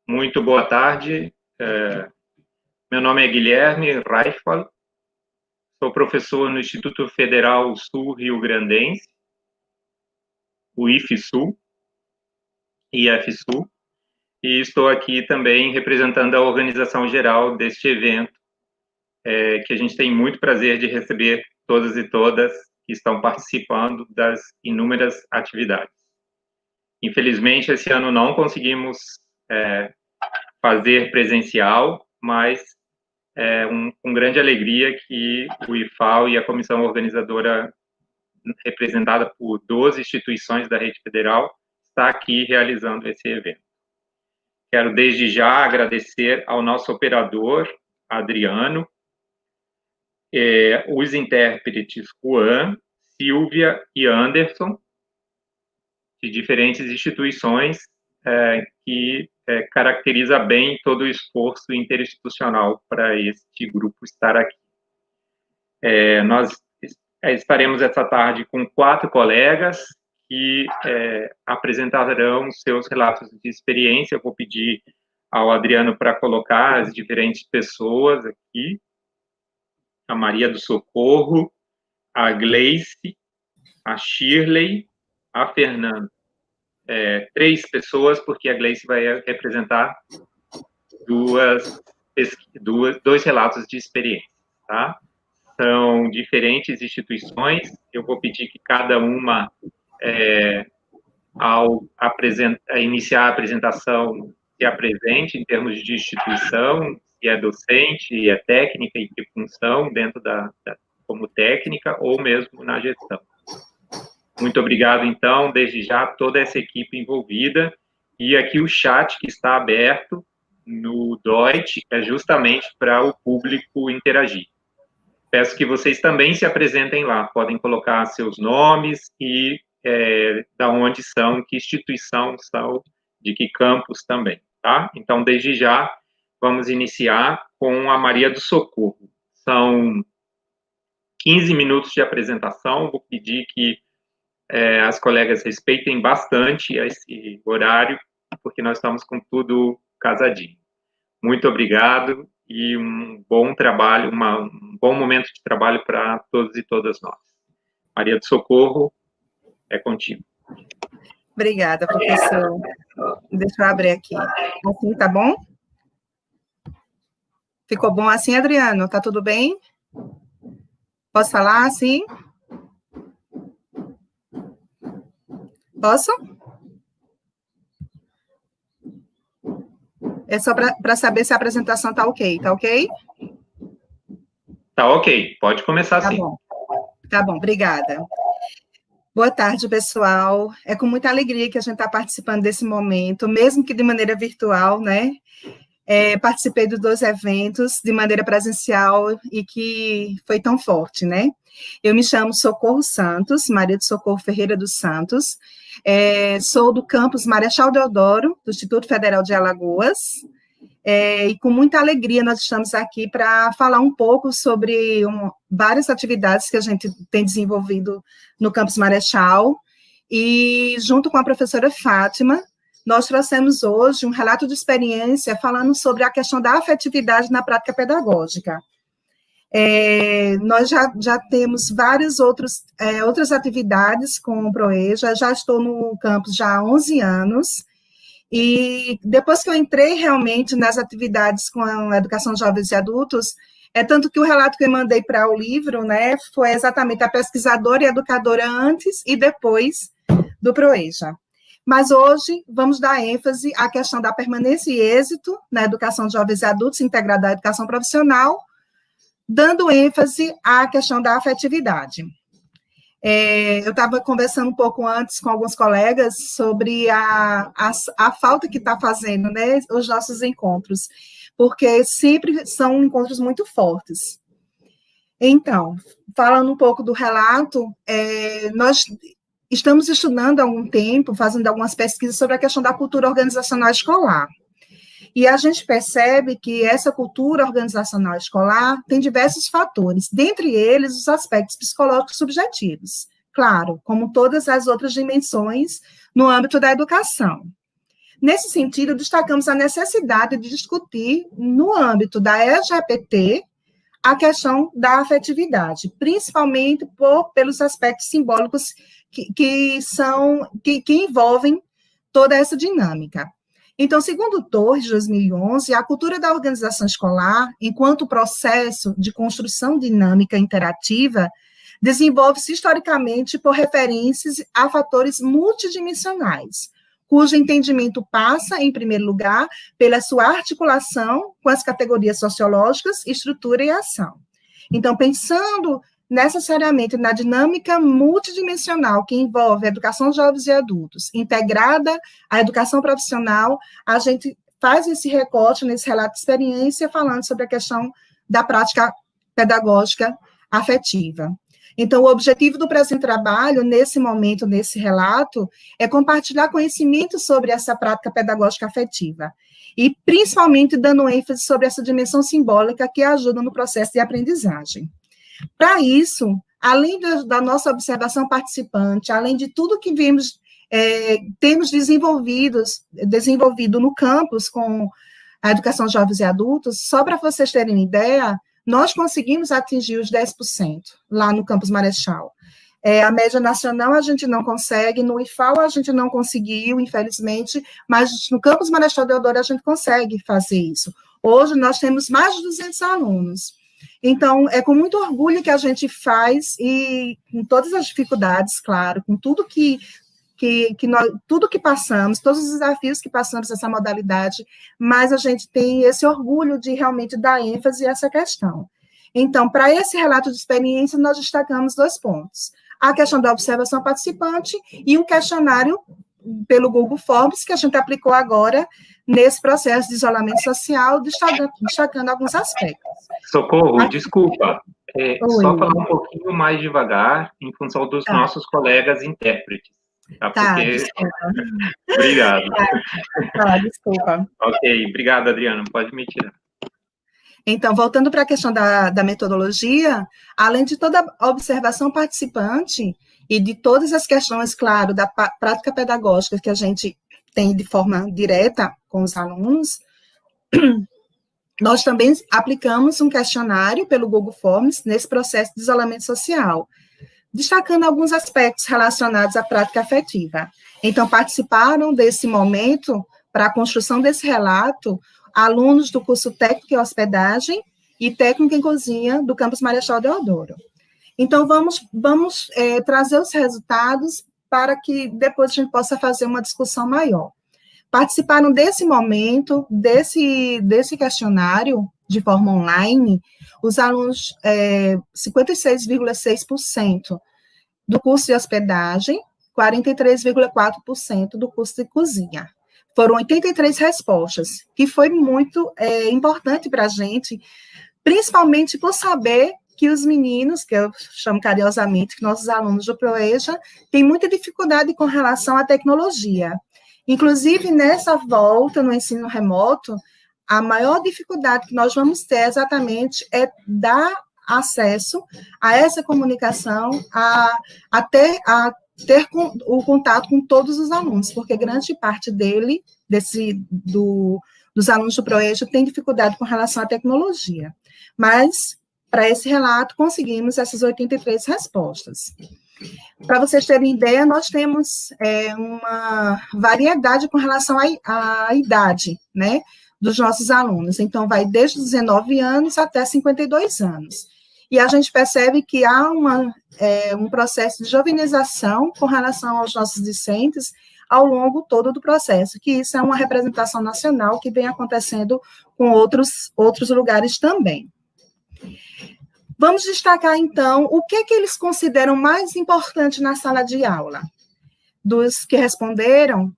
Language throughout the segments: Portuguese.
Muito boa tarde. Meu nome é Guilherme Reifal, sou professor no Instituto Federal Sul-Rio Grandense, o IFSU, IFSU, e estou aqui também representando a organização geral deste evento, que a gente tem muito prazer de receber todas e todas que estão participando das inúmeras atividades. Infelizmente, esse ano não conseguimos fazer presencial, mas com grande alegria que o IFAO e a comissão organizadora, representada por 12 instituições da rede federal, está aqui realizando esse evento. Quero desde já agradecer ao nosso operador, Adriano, os intérpretes Juan, Silvia e Anderson, de diferentes instituições, que caracteriza bem todo o esforço interinstitucional para este grupo estar aqui. Nós estaremos essa tarde com 4 colegas que apresentarão seus relatos de experiência. Eu vou pedir ao Adriano para colocar as diferentes pessoas aqui: a Maria do Socorro, a Gleice, a Shirley, a Fernanda. 3 pessoas, porque a Gleice vai representar 2 relatos de experiência, tá? São diferentes instituições. Eu vou pedir que cada uma, ao iniciar a apresentação, se apresente em termos de instituição, se é docente, se é técnica e que função dentro como técnica ou mesmo na gestão. Muito obrigado, então, desde já, a toda essa equipe envolvida. E aqui o chat que está aberto no Deutsch é justamente para o público interagir. Peço que vocês também se apresentem lá, podem colocar seus nomes e da onde são, que instituição são, de que campus também, tá? Então, desde já, vamos iniciar com a Maria do Socorro. São 15 minutos de apresentação, vou pedir que as colegas respeitem bastante esse horário, porque nós estamos com tudo casadinho. Muito obrigado e um bom trabalho, um bom momento de trabalho para todos e todas nós. Maria do Socorro, é contigo. Obrigada, professor. Deixa eu abrir aqui. Assim, tá bom? Ficou bom assim, Adriano? Tá tudo bem? Posso falar assim? Posso? É só para saber se a apresentação tá ok, tá ok? Tá ok, pode começar sim. Tá bom, obrigada. Boa tarde, pessoal. É com muita alegria que a gente está participando desse momento, mesmo que de maneira virtual, né? Participei dos 2 eventos de maneira presencial e que foi tão forte, né? Eu me chamo Socorro Santos, Maria do Socorro Ferreira dos Santos, sou do campus Marechal Deodoro, do Instituto Federal de Alagoas, e com muita alegria nós estamos aqui para falar um pouco sobre várias atividades que a gente tem desenvolvido no campus Marechal, e junto com a professora Fátima, nós trouxemos hoje um relato de experiência falando sobre a questão da afetividade na prática pedagógica. Nós já temos várias outras atividades com o PROEJA, já estou no campus já há 11 anos, e depois que eu entrei realmente nas atividades com a educação de jovens e adultos, tanto que o relato que eu mandei para o livro, né, foi exatamente a pesquisadora e educadora antes e depois do PROEJA. Mas hoje vamos dar ênfase à questão da permanência e êxito na educação de jovens e adultos integrada à educação profissional, dando ênfase à questão da afetividade. Eu estava conversando um pouco antes com alguns colegas sobre a falta que está fazendo, né, os nossos encontros, porque sempre são encontros muito fortes. Então, falando um pouco do relato, nós estamos estudando há algum tempo, fazendo algumas pesquisas sobre a questão da cultura organizacional escolar. E a gente percebe que essa cultura organizacional escolar tem diversos fatores, dentre eles os aspectos psicológicos subjetivos, claro, como todas as outras dimensões no âmbito da educação. Nesse sentido, destacamos a necessidade de discutir, no âmbito da LGPT, a questão da afetividade, principalmente pelos aspectos simbólicos que envolvem toda essa dinâmica. Então, segundo Torres, de 2011, a cultura da organização escolar, enquanto processo de construção dinâmica interativa, desenvolve-se historicamente por referências a fatores multidimensionais, cujo entendimento passa, em primeiro lugar, pela sua articulação com as categorias sociológicas, estrutura e ação. Então, pensando necessariamente na dinâmica multidimensional que envolve a educação de jovens e adultos, integrada à educação profissional, a gente faz esse recorte nesse relato de experiência, falando sobre a questão da prática pedagógica afetiva. Então, o objetivo do presente trabalho, nesse momento, nesse relato, é compartilhar conhecimento sobre essa prática pedagógica afetiva, e principalmente dando ênfase sobre essa dimensão simbólica que ajuda no processo de aprendizagem. Para isso, além da nossa observação participante, além de tudo que temos desenvolvido no campus com a educação de jovens e adultos, só para vocês terem uma ideia, nós conseguimos atingir os 10% lá no Campus Marechal. A média nacional a gente não consegue, no IFAL a gente não conseguiu, infelizmente, mas no Campus Marechal Deodoro a gente consegue fazer isso. Hoje nós temos mais de 200 alunos. Então, é com muito orgulho que a gente faz, e com todas as dificuldades, claro, com tudo tudo que passamos, todos os desafios que passamos nessa modalidade, mas a gente tem esse orgulho de realmente dar ênfase a essa questão. Então, para esse relato de experiência, nós destacamos 2 pontos. A questão da observação participante e um questionário pelo Google Forms, que a gente aplicou agora nesse processo de isolamento social, destacando alguns aspectos. Socorro, desculpa. Só falar um pouquinho mais devagar, em função dos nossos colegas intérpretes. Tá, porque... desculpa. Obrigado. Desculpa. Ok, obrigado, Adriana, pode me tirar. Então, voltando para a questão da metodologia, além de toda a observação participante e de todas as questões, claro, da prática pedagógica que a gente tem de forma direta com os alunos, nós também aplicamos um questionário pelo Google Forms nesse processo de isolamento social, destacando alguns aspectos relacionados à prática afetiva. Então, participaram desse momento, para a construção desse relato, alunos do curso Técnico em Hospedagem e Técnico em Cozinha do Campus Marechal Deodoro. Então, vamos trazer os resultados para que depois a gente possa fazer uma discussão maior. Participaram desse momento, desse questionário, de forma online, os alunos, 56,6% do curso de hospedagem, 43,4% do curso de cozinha. Foram 83 respostas, que foi muito importante para a gente, principalmente por saber que os meninos, que eu chamo carinhosamente, que nossos alunos do ProEja, têm muita dificuldade com relação à tecnologia. Inclusive, nessa volta no ensino remoto, a maior dificuldade que nós vamos ter exatamente é dar acesso a essa comunicação, a ter o contato com todos os alunos, porque grande parte dos alunos do ProEja tem dificuldade com relação à tecnologia. Mas, para esse relato, conseguimos essas 83 respostas. Para vocês terem ideia, nós temos uma variedade com relação à idade, né, dos nossos alunos. Então, vai desde 19 anos até 52 anos. E a gente percebe que há um processo de jovenização com relação aos nossos discentes ao longo todo do processo, que isso é uma representação nacional que vem acontecendo com outros lugares também. Vamos destacar, então, o que eles consideram mais importante na sala de aula. Dos que responderam,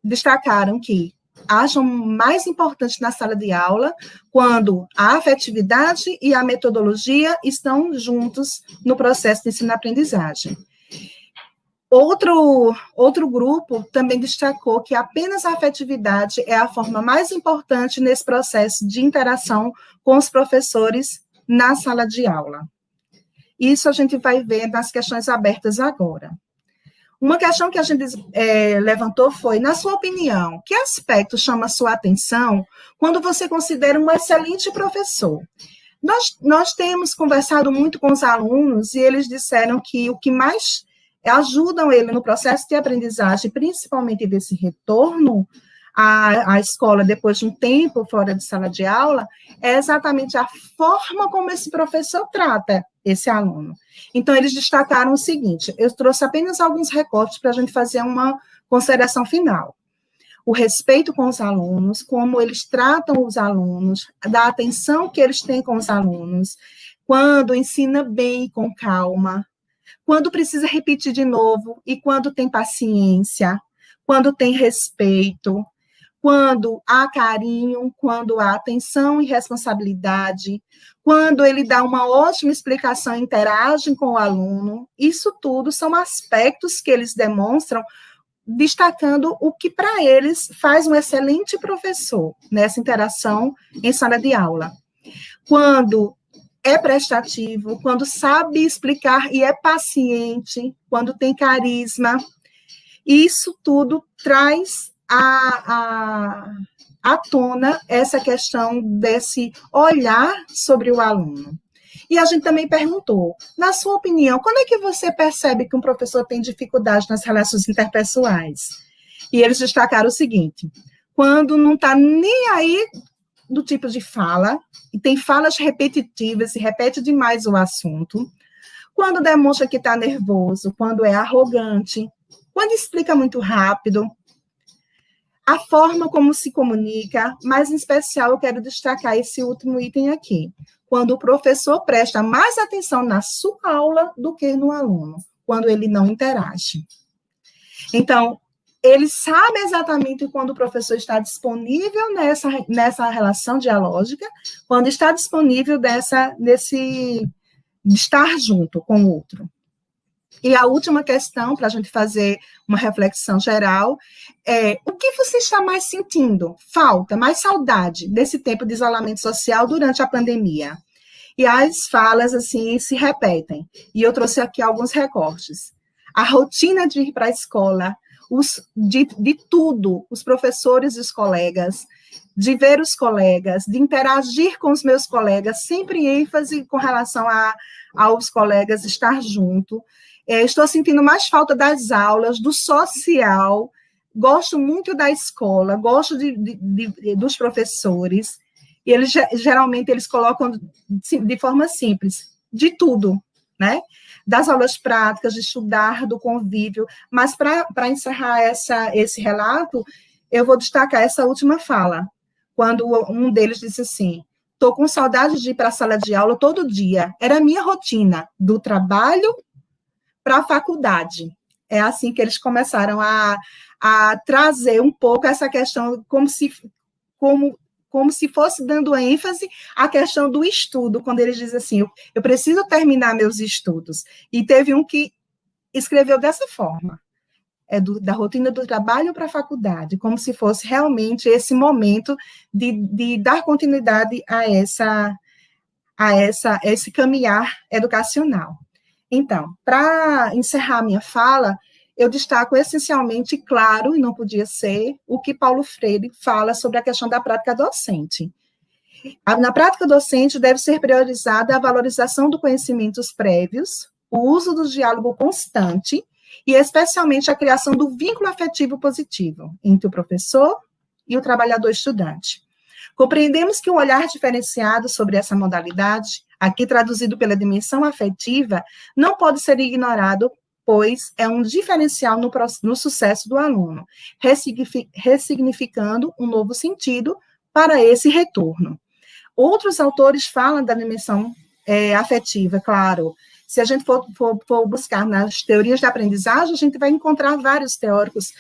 destacaram que acham mais importante na sala de aula quando a afetividade e a metodologia estão juntos no processo de ensino-aprendizagem. Outro grupo também destacou que apenas a afetividade é a forma mais importante nesse processo de interação com os professores na sala de aula. Isso a gente vai ver nas questões abertas agora. Uma questão que a gente levantou foi, na sua opinião, que aspecto chama a sua atenção quando você considera um excelente professor? Nós temos conversado muito com os alunos e eles disseram que o que mais ajudam ele no processo de aprendizagem, principalmente desse retorno à escola depois de um tempo fora de sala de aula, é exatamente a forma como esse professor trata esse aluno. Então, eles destacaram o seguinte, eu trouxe apenas alguns recortes para a gente fazer uma consideração final. O respeito com os alunos, como eles tratam os alunos, da atenção que eles têm com os alunos, quando ensina bem e com calma, quando precisa repetir de novo e quando tem paciência, quando tem respeito, quando há carinho, quando há atenção e responsabilidade, quando ele dá uma ótima explicação e interage com o aluno, isso tudo são aspectos que eles demonstram, destacando o que para eles faz um excelente professor nessa interação em sala de aula. Quando é prestativo, quando sabe explicar e é paciente, quando tem carisma, isso tudo traz à tona essa questão desse olhar sobre o aluno. E a gente também perguntou, na sua opinião, quando é que você percebe que um professor tem dificuldade nas relações interpessoais? E eles destacaram o seguinte, quando não está nem aí do tipo de fala, e tem falas repetitivas e repete demais o assunto, quando demonstra que está nervoso, quando é arrogante, quando explica muito rápido, a forma como se comunica, mas em especial eu quero destacar esse último item aqui, quando o professor presta mais atenção na sua aula do que no aluno, quando ele não interage. Então, ele sabe exatamente quando o professor está disponível nessa relação dialógica, quando está disponível de estar junto com o outro. E a última questão, para a gente fazer uma reflexão geral, é o que você está mais sentindo? Falta, mais saudade desse tempo de isolamento social durante a pandemia? E as falas, assim, se repetem. E eu trouxe aqui alguns recortes. A rotina de ir para a escola, de tudo, os professores e os colegas, de ver os colegas, de interagir com os meus colegas, sempre ênfase com relação aos colegas, estar junto. Estou sentindo mais falta das aulas, do social, gosto muito da escola, gosto dos professores, e eles geralmente eles colocam de forma simples, de tudo, né? Das aulas práticas, de estudar, do convívio, mas para encerrar esse relato, eu vou destacar essa última fala, quando um deles disse assim, estou com saudade de ir para a sala de aula todo dia, era a minha rotina, do trabalho para a faculdade. É assim que eles começaram a trazer um pouco essa questão, como se fosse dando ênfase à questão do estudo, quando eles dizem assim, eu preciso terminar meus estudos. E teve um que escreveu dessa forma, da rotina do trabalho para a faculdade, como se fosse realmente esse momento de dar continuidade a esse caminhar educacional. Então, para encerrar minha fala, eu destaco essencialmente, claro, e não podia ser, o que Paulo Freire fala sobre a questão da prática docente. Na prática docente, deve ser priorizada a valorização dos conhecimentos prévios, o uso do diálogo constante e, especialmente, a criação do vínculo afetivo positivo entre o professor e o trabalhador estudante. Compreendemos que um olhar diferenciado sobre essa modalidade, aqui traduzido pela dimensão afetiva, não pode ser ignorado, pois é um diferencial no sucesso do aluno, ressignificando um novo sentido para esse retorno. Outros autores falam da dimensão afetiva, claro. Se a gente for buscar nas teorias da aprendizagem, a gente vai encontrar vários teóricos,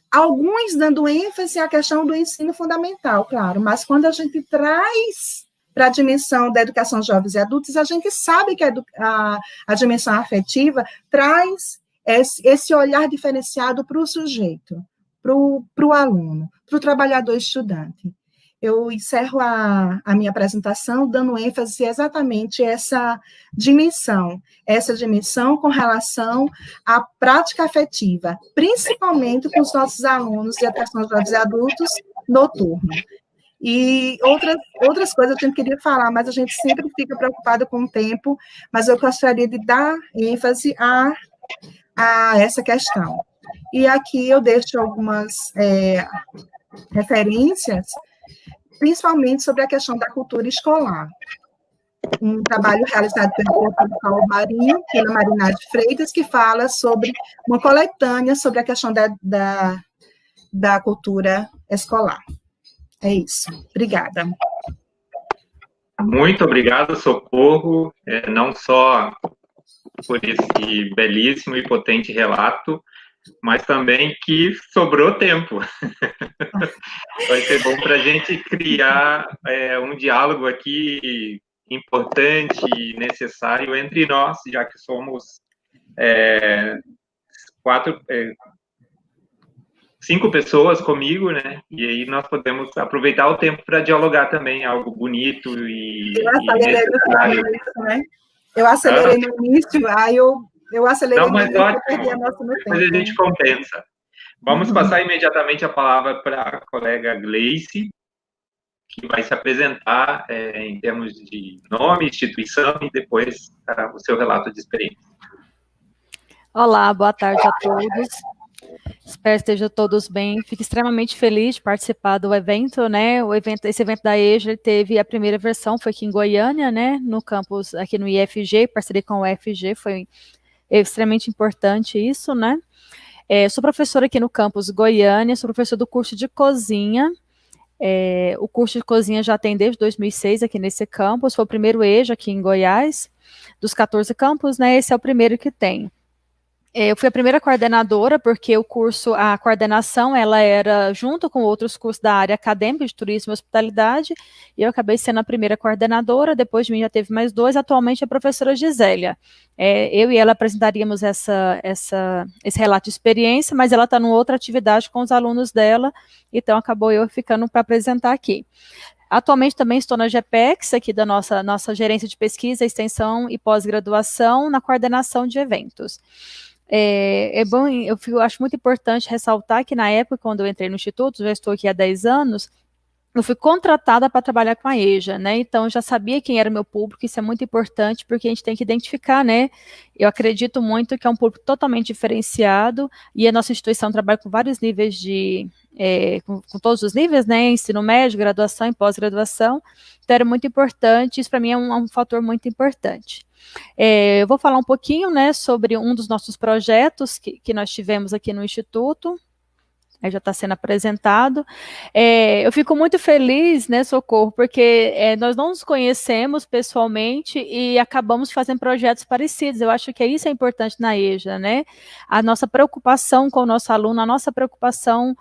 alguns dando ênfase à questão do ensino fundamental, claro, mas quando a gente traz para a dimensão da educação de jovens e adultos, a gente sabe que a dimensão afetiva traz esse olhar diferenciado para o sujeito, para o aluno, para o trabalhador estudante. eu encerro a minha apresentação dando ênfase exatamente essa dimensão com relação à prática afetiva, principalmente com os nossos alunos de atenção aos jovens e adultos noturno. E outras coisas a gente queria falar, mas a gente sempre fica preocupado com o tempo, mas eu gostaria de dar ênfase a essa questão. E aqui eu deixo algumas referências, principalmente sobre a questão da cultura escolar. Um trabalho realizado pelo professor Paulo Marinho, pela Marinade Freitas, que fala sobre uma coletânea sobre a questão da cultura escolar. É isso. Obrigada. Muito obrigado, Socorro, não só por esse belíssimo e potente relato, mas também que sobrou tempo. Vai ser bom para a gente criar um diálogo aqui importante e necessário entre nós, já que somos 5 pessoas comigo, né? E aí nós podemos aproveitar o tempo para dialogar também, algo bonito e necessário. Eu acelerei no início, aí eu acelerei no início, eu perdi a nossa no depois tempo. A gente compensa. Vamos passar imediatamente a palavra para a colega Gleice, que vai se apresentar em termos de nome, instituição e depois o seu relato de experiência. Olá, boa tarde a todos. Espero que estejam todos bem. Fico extremamente feliz de participar do evento, né? Esse evento da EJA, ele teve a primeira versão, foi aqui em Goiânia, né? No campus, aqui no IFG, parceria com o UFG, foi extremamente importante isso, né? Sou professora aqui no campus Goiânia, sou professora do curso de cozinha. O curso de cozinha já tem desde 2006 aqui nesse campus, foi o primeiro EJA aqui em Goiás, dos 14 campos, né? Esse é o primeiro que tem. Eu fui a primeira coordenadora, porque a coordenação, ela era junto com outros cursos da área acadêmica de turismo e hospitalidade, e eu acabei sendo a primeira coordenadora, depois de mim já teve mais 2, atualmente a professora Gisélia. Eu e ela apresentaríamos esse relato de experiência, mas ela está numa outra atividade com os alunos dela, então acabou eu ficando para apresentar aqui. Atualmente também estou na GPEX, aqui da nossa gerência de pesquisa, extensão e pós-graduação, na coordenação de eventos. Bom, eu acho muito importante ressaltar que na época, quando eu entrei no Instituto, já estou aqui há 10 anos, eu fui contratada para trabalhar com a EJA, né, então eu já sabia quem era o meu público, isso é muito importante, porque a gente tem que identificar, né, eu acredito muito que é um público totalmente diferenciado, e a nossa instituição trabalha com vários níveis com todos os níveis, né, ensino médio, graduação e pós-graduação, então era muito importante, isso para mim é um fator muito importante. Eu vou falar um pouquinho, né, sobre um dos nossos projetos que nós tivemos aqui no Instituto, aí já está sendo apresentado. Eu fico muito feliz, né, Socorro, porque nós não nos conhecemos pessoalmente e acabamos fazendo projetos parecidos. Eu acho que isso é importante na EJA, né? A nossa preocupação com o nosso aluno, a nossa preocupação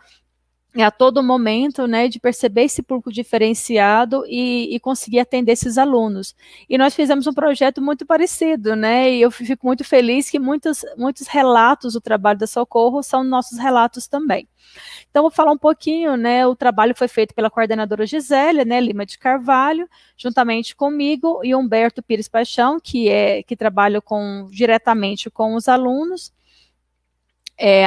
a todo momento, né, de perceber esse público diferenciado e conseguir atender esses alunos. E nós fizemos um projeto muito parecido, né, e eu fico muito feliz que muitos relatos do trabalho da Socorro são nossos relatos também. Então, vou falar um pouquinho, né, o trabalho foi feito pela coordenadora Gisélia, né, Lima de Carvalho, juntamente comigo e Humberto Pires Paixão, que trabalha diretamente com os alunos,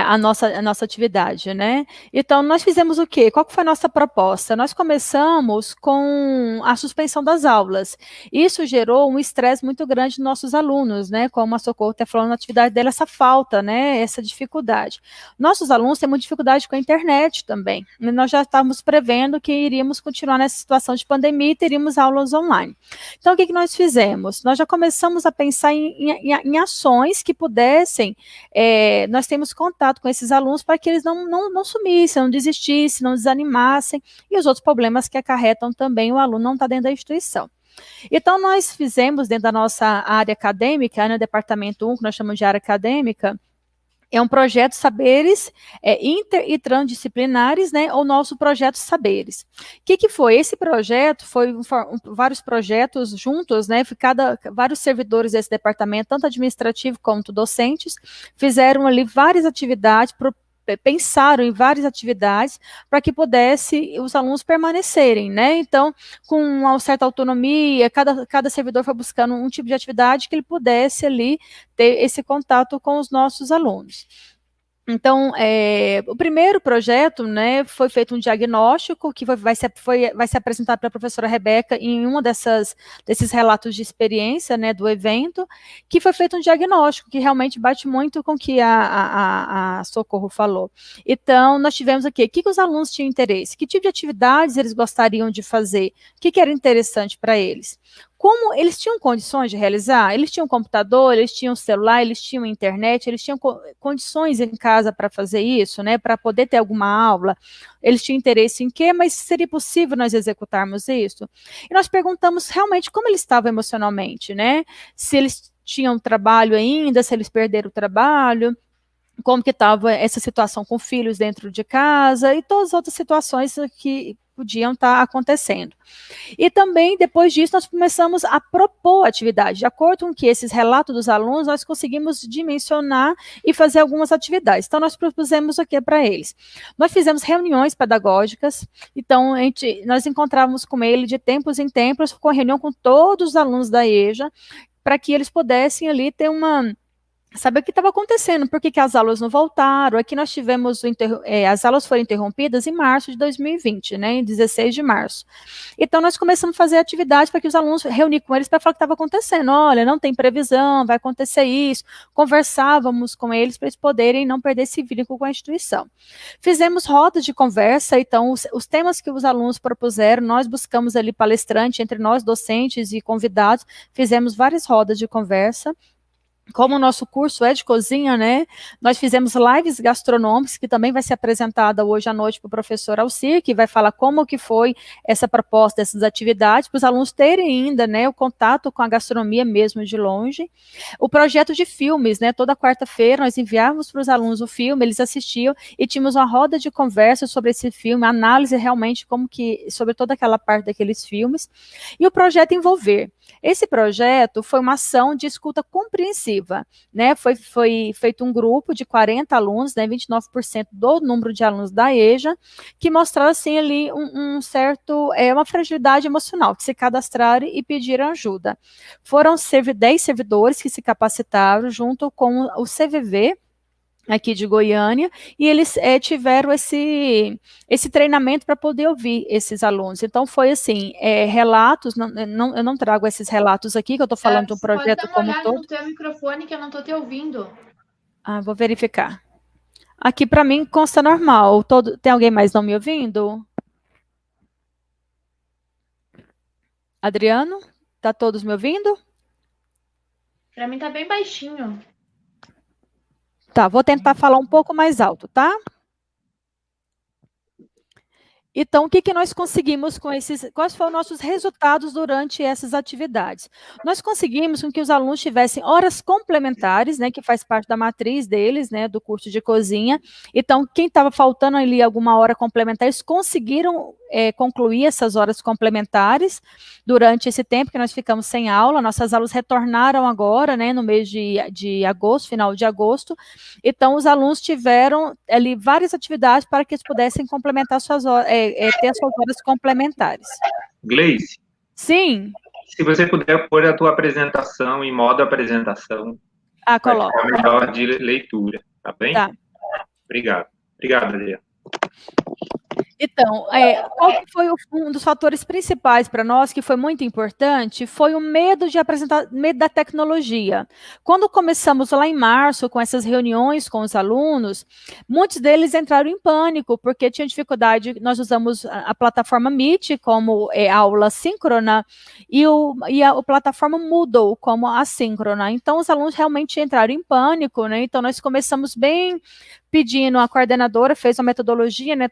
a nossa atividade, né? Então, nós fizemos o quê? Qual que foi a nossa proposta? Nós começamos com a suspensão das aulas. Isso gerou um estresse muito grande nos nossos alunos, né? Como a Socorro está falando na atividade dela, essa falta, né? Essa dificuldade. Nossos alunos têm muita dificuldade com a internet também. Nós já estávamos prevendo que iríamos continuar nessa situação de pandemia e teríamos aulas online. Então, o que nós fizemos? Nós já começamos a pensar em ações que pudessem, nós temos contato com esses alunos para que eles não sumissem, não desistissem, não desanimassem, e os outros problemas que acarretam também o aluno não estar dentro da instituição. Então, nós fizemos dentro da nossa área acadêmica, no departamento 1, que nós chamamos de área acadêmica, é um projeto Saberes inter e transdisciplinares, né, o nosso projeto Saberes. O que foi? Esse projeto foi vários projetos juntos, né, vários servidores desse departamento, tanto administrativo quanto docentes, fizeram ali várias atividades pensaram em várias atividades para que pudesse os alunos permanecerem, né? Então, com uma certa autonomia, cada servidor foi buscando um tipo de atividade que ele pudesse ali ter esse contato com os nossos alunos. Então, o primeiro projeto, né, foi feito um diagnóstico que vai ser apresentado para a professora Rebeca em uma desses relatos de experiência, né, do evento, que foi feito um diagnóstico que realmente bate muito com o que a Socorro falou. Então, nós tivemos aqui, o que os alunos tinham interesse, que tipo de atividades eles gostariam de fazer, o que era interessante para eles. Como eles tinham condições de realizar, eles tinham computador, eles tinham celular, eles tinham internet, eles tinham condições em casa para fazer isso, né, para poder ter alguma aula, eles tinham interesse em quê, mas seria possível nós executarmos isso? E nós perguntamos realmente como eles estavam emocionalmente, né, se eles tinham trabalho ainda, se eles perderam o trabalho, como que estava essa situação com filhos dentro de casa e todas as outras situações que podiam estar acontecendo. E também, depois disso, nós começamos a propor atividade. De acordo com que esses relatos dos alunos, nós conseguimos dimensionar e fazer algumas atividades. Então, nós propusemos o que para eles? Nós fizemos reuniões pedagógicas, então, nós encontrávamos com ele de tempos em tempos, com reunião com todos os alunos da EJA, para que eles pudessem ali ter saber o que estava acontecendo, por que as aulas não voltaram. Aqui nós tivemos, as aulas foram interrompidas em março de 2020, né, em 16 de março. Então, nós começamos a fazer atividade para que os alunos reunir com eles para falar o que estava acontecendo. Olha, não tem previsão, vai acontecer isso. Conversávamos com eles para eles poderem não perder esse vínculo com a instituição. Fizemos rodas de conversa, então, os temas que os alunos propuseram, nós buscamos ali palestrante, entre nós, docentes e convidados, fizemos várias rodas de conversa. Como o nosso curso é de cozinha, né, nós fizemos lives gastronômicas, que também vai ser apresentada hoje à noite para o professor Alcir, que vai falar como que foi essa proposta dessas atividades, para os alunos terem ainda, né, o contato com a gastronomia mesmo de longe. O projeto de filmes, né, toda quarta-feira nós enviávamos para os alunos o filme, eles assistiam e tínhamos uma roda de conversa sobre esse filme, análise realmente sobre toda aquela parte daqueles filmes. E o projeto Envolver. Esse projeto foi uma ação de escuta compreensiva, né, foi feito um grupo de 40 alunos, né, 29% do número de alunos da EJA, que mostraram, assim, ali uma fragilidade emocional, que se cadastraram e pediram ajuda. Foram 10 servidores que se capacitaram junto com o CVV, aqui de Goiânia, e eles tiveram esse treinamento para poder ouvir esses alunos. Então, foi assim, relatos, eu não trago esses relatos aqui, que eu estou falando do projeto como todo. Pode dar uma olhada no teu microfone, que eu não estou te ouvindo. Vou verificar. Aqui, para mim, consta normal. Tem alguém mais não me ouvindo? Adriano? Tá todos me ouvindo? Para mim tá bem baixinho. Tá, vou tentar falar um pouco mais alto, tá? Então, o que nós conseguimos com quais foram nossos resultados durante essas atividades? Nós conseguimos com que os alunos tivessem horas complementares, né, que faz parte da matriz deles, né, do curso de cozinha. Então, quem estava faltando ali alguma hora complementar, eles conseguiram concluir essas horas complementares durante esse tempo que nós ficamos sem aula. Nossas aulas retornaram agora, né, no mês de agosto, final de agosto. Então, os alunos tiveram ali várias atividades para que eles pudessem complementar suas horas, ter as suas horas complementares. Gleice? Sim. Se você puder pôr a tua apresentação em modo apresentação, coloca. Vai ficar melhor de leitura, tá bem? Tá. Obrigado. Obrigado, Adriana. Então, qual foi um dos fatores principais para nós, que foi muito importante, foi o medo da tecnologia. Quando começamos lá em março, com essas reuniões com os alunos, muitos deles entraram em pânico, porque tinham dificuldade. Nós usamos a plataforma Meet como aula síncrona, e a plataforma Moodle como assíncrona. Então, os alunos realmente entraram em pânico, né? Então, nós começamos bem pedindo, a coordenadora fez uma metodologia, né,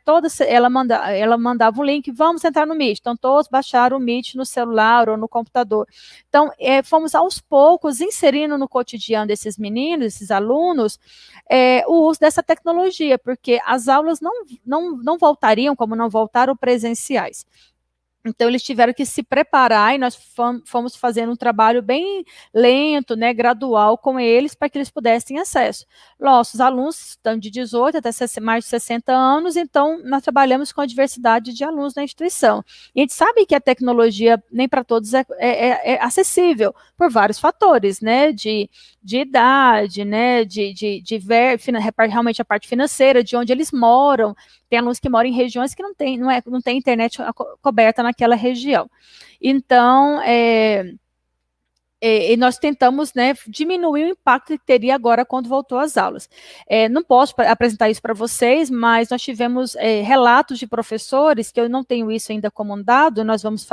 ela mandava um link, vamos entrar no Meet. Então, todos baixaram o Meet no celular ou no computador. Então, fomos aos poucos inserindo no cotidiano desses meninos, desses alunos, o uso dessa tecnologia, porque as aulas não voltariam, como não voltaram, presenciais. Então, eles tiveram que se preparar e nós fomos fazendo um trabalho bem lento, né, gradual com eles, para que eles pudessem acesso. Nossos alunos estão de 18 até mais de 60 anos, então nós trabalhamos com a diversidade de alunos na instituição. E a gente sabe que a tecnologia nem para todos é acessível, por vários fatores, né, de idade, né, realmente a parte financeira, de onde eles moram. Tem alunos que moram em regiões que não tem internet coberta naquela região. Então, e nós tentamos, né, diminuir o impacto que teria agora quando voltou às aulas. Não posso apresentar isso para vocês, mas nós tivemos relatos de professores, que eu não tenho isso ainda como um dado, nós vamos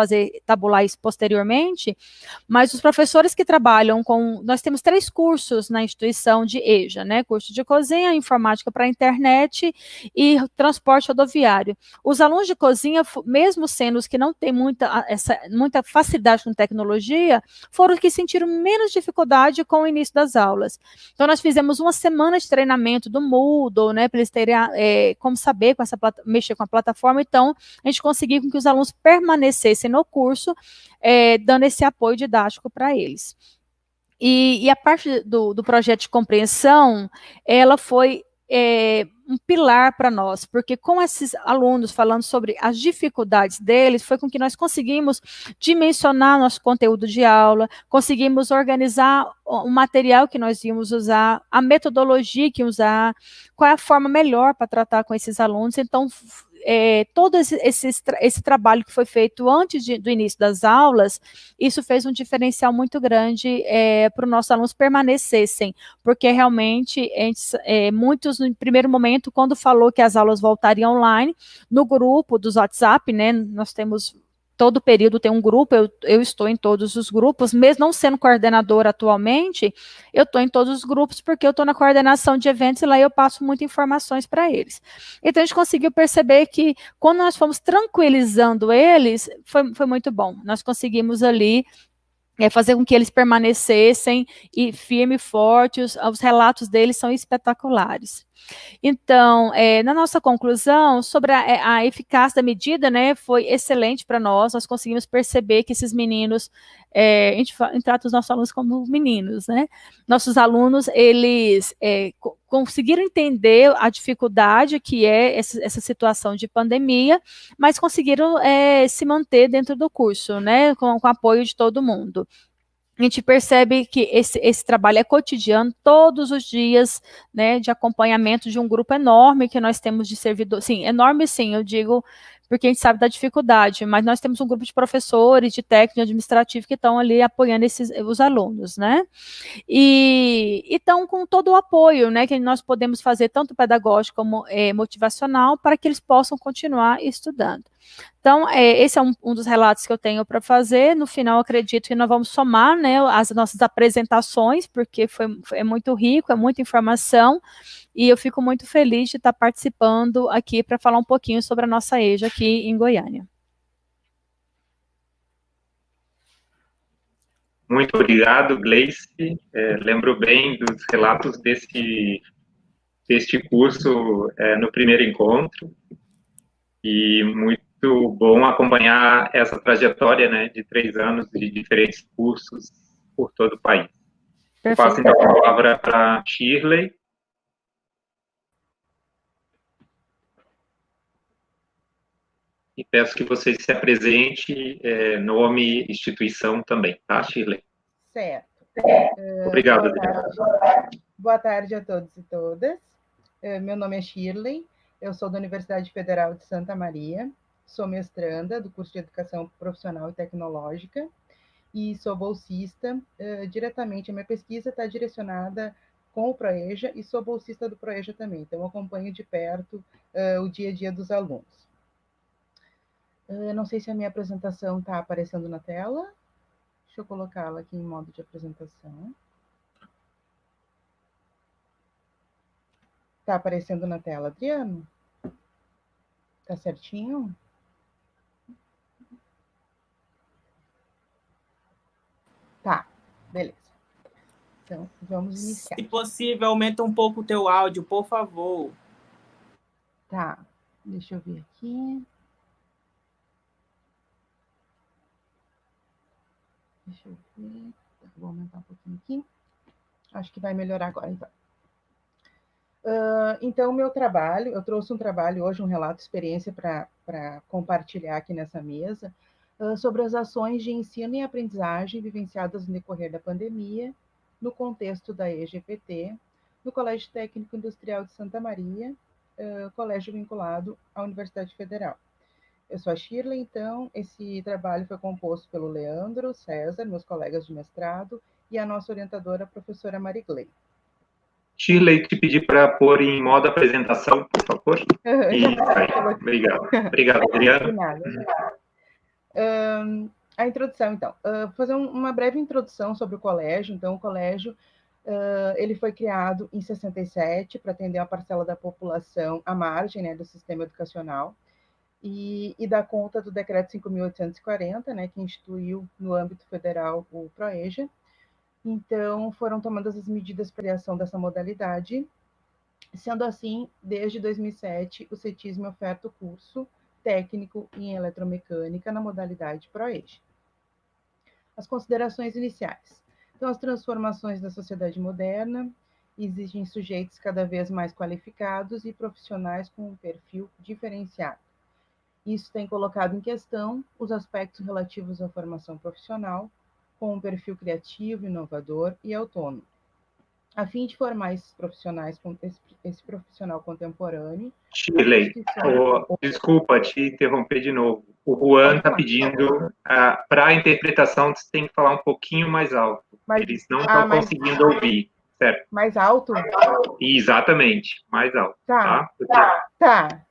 tabular isso posteriormente, mas os professores que trabalham nós temos 3 cursos na instituição de EJA, né, curso de cozinha, informática para a internet e transporte rodoviário. Os alunos de cozinha, mesmo sendo os que não têm muita facilidade com tecnologia, foram os que sentiram menos dificuldade com o início das aulas. Então, nós fizemos uma semana de treinamento do Moodle, né, para eles terem como saber mexer com a plataforma. Então, a gente conseguiu que os alunos permanecessem no curso, dando esse apoio didático para eles. E a parte do projeto de compreensão, ela foi um pilar para nós, porque com esses alunos falando sobre as dificuldades deles, foi com que nós conseguimos dimensionar nosso conteúdo de aula, conseguimos organizar o material que nós íamos usar, a metodologia que usar, qual é a forma melhor para tratar com esses alunos. Então, todo esse trabalho que foi feito antes do início das aulas, isso fez um diferencial muito grande para os nossos alunos permanecessem, porque realmente muitos no primeiro momento, quando falou que as aulas voltariam online, no grupo dos WhatsApp, né, nós temos todo período tem um grupo, eu estou em todos os grupos, mesmo não sendo coordenadora atualmente, eu estou em todos os grupos porque eu estou na coordenação de eventos e lá eu passo muitas informações para eles. Então, a gente conseguiu perceber que quando nós fomos tranquilizando eles, foi muito bom. Nós conseguimos ali fazer com que eles permanecessem firme e forte, os relatos deles são espetaculares. Então, na nossa conclusão, sobre a eficácia da medida, né, foi excelente para nós conseguimos perceber que esses meninos, a gente trata os nossos alunos como meninos, né, nossos alunos, eles conseguiram entender a dificuldade que é essa situação de pandemia, mas conseguiram se manter dentro do curso, né, com o apoio de todo mundo. A gente percebe que esse trabalho é cotidiano, todos os dias, né, de acompanhamento de um grupo enorme que nós temos de servidores, sim, enorme sim, eu digo, porque a gente sabe da dificuldade, mas nós temos um grupo de professores, de técnico, administrativo, que estão ali apoiando os alunos, né, e estão com todo o apoio, né, que nós podemos fazer, tanto pedagógico como motivacional, para que eles possam continuar estudando. Então, esse é um dos relatos que eu tenho para fazer. No final, acredito que nós vamos somar, né, as nossas apresentações, porque é muito rico, é muita informação, e eu fico muito feliz de estar participando aqui para falar um pouquinho sobre a nossa EJA aqui em Goiânia. Muito obrigado, Gleice. Lembro bem dos relatos deste curso no primeiro encontro, e muito bom acompanhar essa trajetória, né, de 3 anos de diferentes cursos por todo o país. Eu passo então a palavra para Shirley. E peço que você se apresente, nome e instituição também, tá, Shirley? Certo. Obrigado. Boa tarde a todos e todas. Meu nome é Shirley, eu sou da Universidade Federal de Santa Maria, sou mestranda do curso de Educação Profissional e Tecnológica e sou bolsista. Diretamente, a minha pesquisa está direcionada com o ProEJA e sou bolsista do ProEJA também, então acompanho de perto o dia a dia dos alunos. Não sei se a minha apresentação está aparecendo na tela. Deixa eu colocá-la aqui em modo de apresentação. Está aparecendo na tela, Adriano? Está certinho? Tá, beleza. Então, vamos iniciar. Se possível, aumenta um pouco o teu áudio, por favor. Tá, deixa eu ver aqui. Deixa eu ver. Vou aumentar um pouquinho aqui. Acho que vai melhorar agora, então. Então, meu trabalho, eu trouxe um trabalho hoje, um relato de experiência para compartilhar aqui nessa mesa, sobre as ações de ensino e aprendizagem vivenciadas no decorrer da pandemia, no contexto da EGPT, no Colégio Técnico Industrial de Santa Maria, colégio vinculado à Universidade Federal. Eu sou a Shirley, então, esse trabalho foi composto pelo Leandro, César, meus colegas de mestrado, e a nossa orientadora, a professora Marigley. Shirley, te pedir para pôr em modo apresentação, por favor. Isso aí, obrigado. Obrigado, Adriano. De nada. A introdução, então. Vou fazer uma breve introdução sobre o colégio. Então, o colégio ele foi criado em 67 para atender uma parcela da população à margem, né, do sistema educacional e dar conta do decreto 5.840, né, que instituiu no âmbito federal o PROEJA. Então, foram tomadas as medidas para a criação dessa modalidade. Sendo assim, desde 2007, o CETISM oferta o curso técnico em eletromecânica na modalidade PROEJA. As considerações iniciais. Então, as transformações da sociedade moderna exigem sujeitos cada vez mais qualificados e profissionais com um perfil diferenciado. Isso tem colocado em questão os aspectos relativos à formação profissional, com um perfil criativo, inovador e autônomo. A fim de formar esses profissionais, esse profissional contemporâneo... Shirley, desculpa te interromper de novo. O Juan está pedindo, para a interpretação, você tem que falar um pouquinho mais alto. Eles não estão conseguindo ouvir, certo? Mais alto? Exatamente, mais alto. Tá.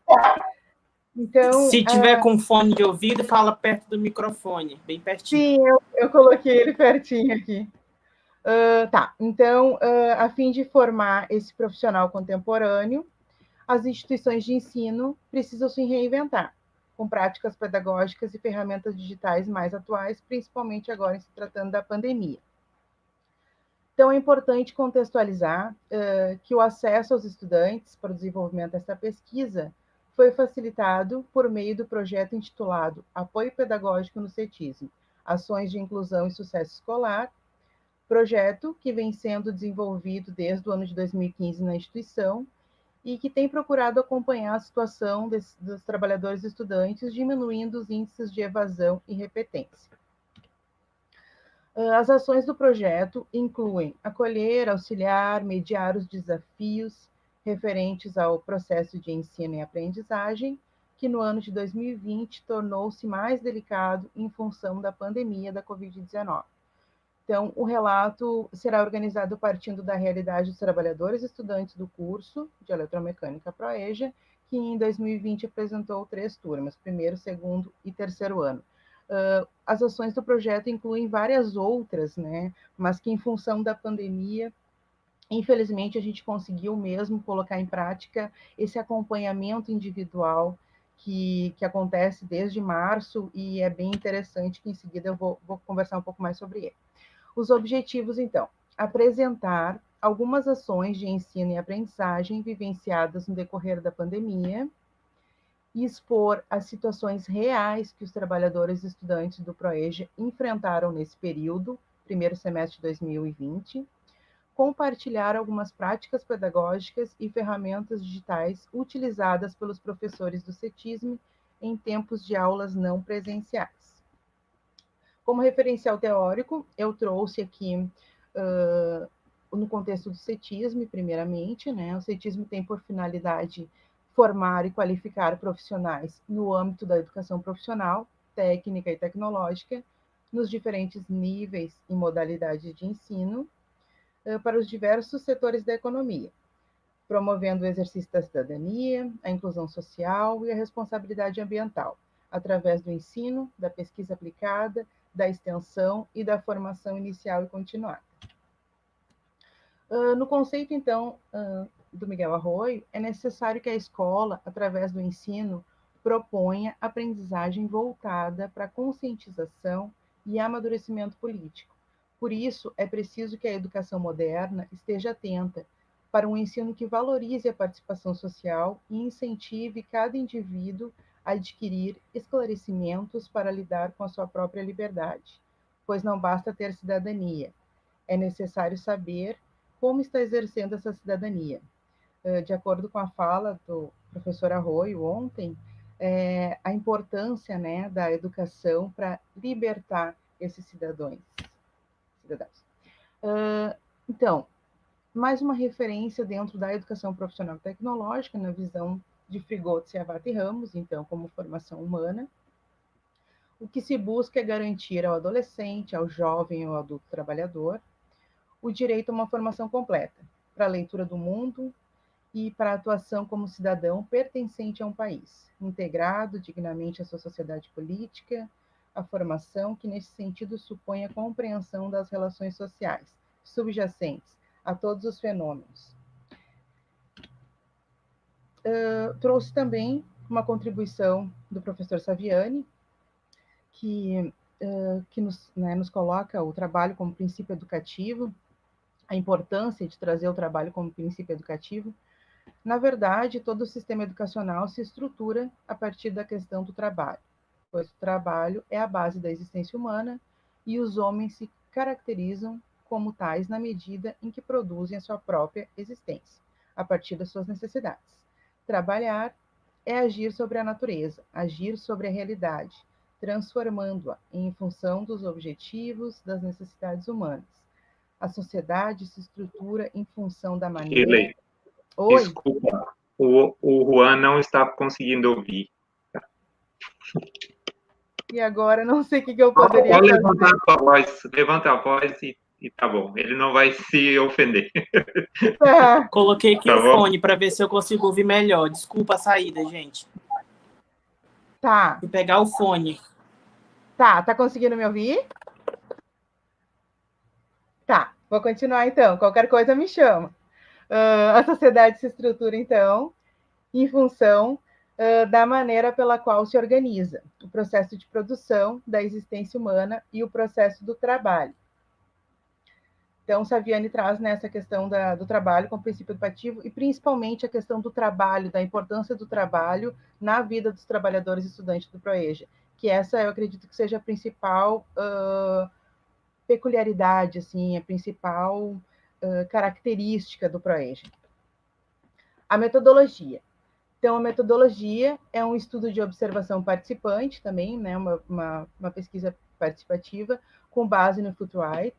Então, se tiver com fone de ouvido, fala perto do microfone, bem pertinho. Sim, eu coloquei ele pertinho aqui. Então, a fim de formar esse profissional contemporâneo, as instituições de ensino precisam se reinventar, com práticas pedagógicas e ferramentas digitais mais atuais, principalmente agora se tratando da pandemia. Então, é importante contextualizar que o acesso aos estudantes para o desenvolvimento dessa pesquisa foi facilitado por meio do projeto intitulado Apoio Pedagógico no CETISM, Ações de Inclusão e Sucesso Escolar, projeto que vem sendo desenvolvido desde o ano de 2015 na instituição e que tem procurado acompanhar a situação dos trabalhadores e estudantes, diminuindo os índices de evasão e repetência. As ações do projeto incluem acolher, auxiliar, mediar os desafios referentes ao processo de ensino e aprendizagem, que no ano de 2020 tornou-se mais delicado em função da pandemia da Covid-19. Então, o relato será organizado partindo da realidade dos trabalhadores e estudantes do curso de Eletromecânica PROEJA, que em 2020 apresentou 3 turmas, primeiro, segundo e terceiro ano. As ações do projeto incluem várias outras, né, mas que em função da pandemia, infelizmente, a gente conseguiu mesmo colocar em prática esse acompanhamento individual que acontece desde março e é bem interessante que em seguida eu vou conversar um pouco mais sobre ele. Os objetivos, então, apresentar algumas ações de ensino e aprendizagem vivenciadas no decorrer da pandemia, e expor as situações reais que os trabalhadores e estudantes do PROEJA enfrentaram nesse período, primeiro semestre de 2020, compartilhar algumas práticas pedagógicas e ferramentas digitais utilizadas pelos professores do CETISM em tempos de aulas não presenciais. Como referencial teórico, eu trouxe aqui, no contexto do CETISM, primeiramente, né? O CETISM tem por finalidade formar e qualificar profissionais no âmbito da educação profissional, técnica e tecnológica, nos diferentes níveis e modalidades de ensino, para os diversos setores da economia, promovendo o exercício da cidadania, a inclusão social e a responsabilidade ambiental, através do ensino, da pesquisa aplicada, da extensão e da formação inicial e continuada. No conceito, então, do Miguel Arroyo, é necessário que a escola, através do ensino, proponha aprendizagem voltada para a conscientização e amadurecimento político. Por isso, é preciso que a educação moderna esteja atenta para um ensino que valorize a participação social e incentive cada indivíduo a adquirir esclarecimentos para lidar com a sua própria liberdade, pois não basta ter cidadania. É necessário saber como está exercendo essa cidadania. De acordo com a fala do professor Arroio ontem, a importância, né, da educação para libertar esses cidadãos. Então, mais uma referência dentro da educação profissional e tecnológica, na visão de Frigotti, Abate e Ramos, então, como formação humana. O que se busca é garantir ao adolescente, ao jovem ou ao adulto trabalhador o direito a uma formação completa, para a leitura do mundo e para a atuação como cidadão pertencente a um país, integrado dignamente à sua sociedade política, a formação que, nesse sentido, supõe a compreensão das relações sociais subjacentes a todos os fenômenos. Trouxe também uma contribuição do professor Saviani, que nos coloca o trabalho como princípio educativo, a importância de trazer o trabalho como princípio educativo. Na verdade, todo o sistema educacional se estrutura a partir da questão do trabalho, pois o trabalho é a base da existência humana e os homens se caracterizam como tais na medida em que produzem a sua própria existência, a partir das suas necessidades. Trabalhar é agir sobre a natureza, agir sobre a realidade, transformando-a em função dos objetivos, das necessidades humanas. A sociedade se estrutura em função da maneira... Shirley, Oi? desculpa, o Juan não está conseguindo ouvir. E agora não sei o que eu poderia fazer. Levantar a voz, levanta a voz e tá bom. Ele não vai se ofender. Tá. Coloquei aqui Tá o bom. fone para ver se eu consigo ouvir melhor. Desculpa a saída, gente. Tá. Vou pegar o fone. Tá conseguindo me ouvir? Tá, vou continuar então. Qualquer coisa me chama. A sociedade se estrutura, então, em função da maneira pela qual se organiza o processo de produção da existência humana e o processo do trabalho. Então, Saviani traz nessa questão do trabalho como princípio educativo e principalmente a questão do trabalho, da importância do trabalho na vida dos trabalhadores e estudantes do Proeja, que essa eu acredito que seja a principal peculiaridade, assim, a principal característica do Proeja. A metodologia. Então, a metodologia é um estudo de observação participante também, né, uma pesquisa participativa com base no Foothright.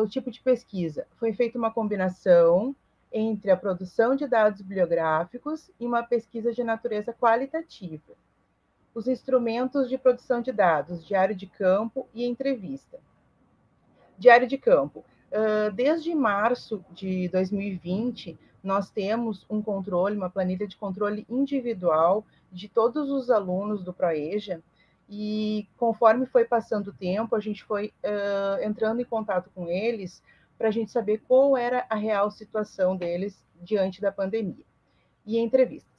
O tipo de pesquisa foi feita uma combinação entre a produção de dados bibliográficos e uma pesquisa de natureza qualitativa. Os instrumentos de produção de dados, diário de campo e entrevista. Diário de campo. Desde março de 2020, nós temos um controle, uma planilha de controle individual de todos os alunos do Proeja, e conforme foi passando o tempo, a gente foi entrando em contato com eles para a gente saber qual era a real situação deles diante da pandemia. E entrevistas.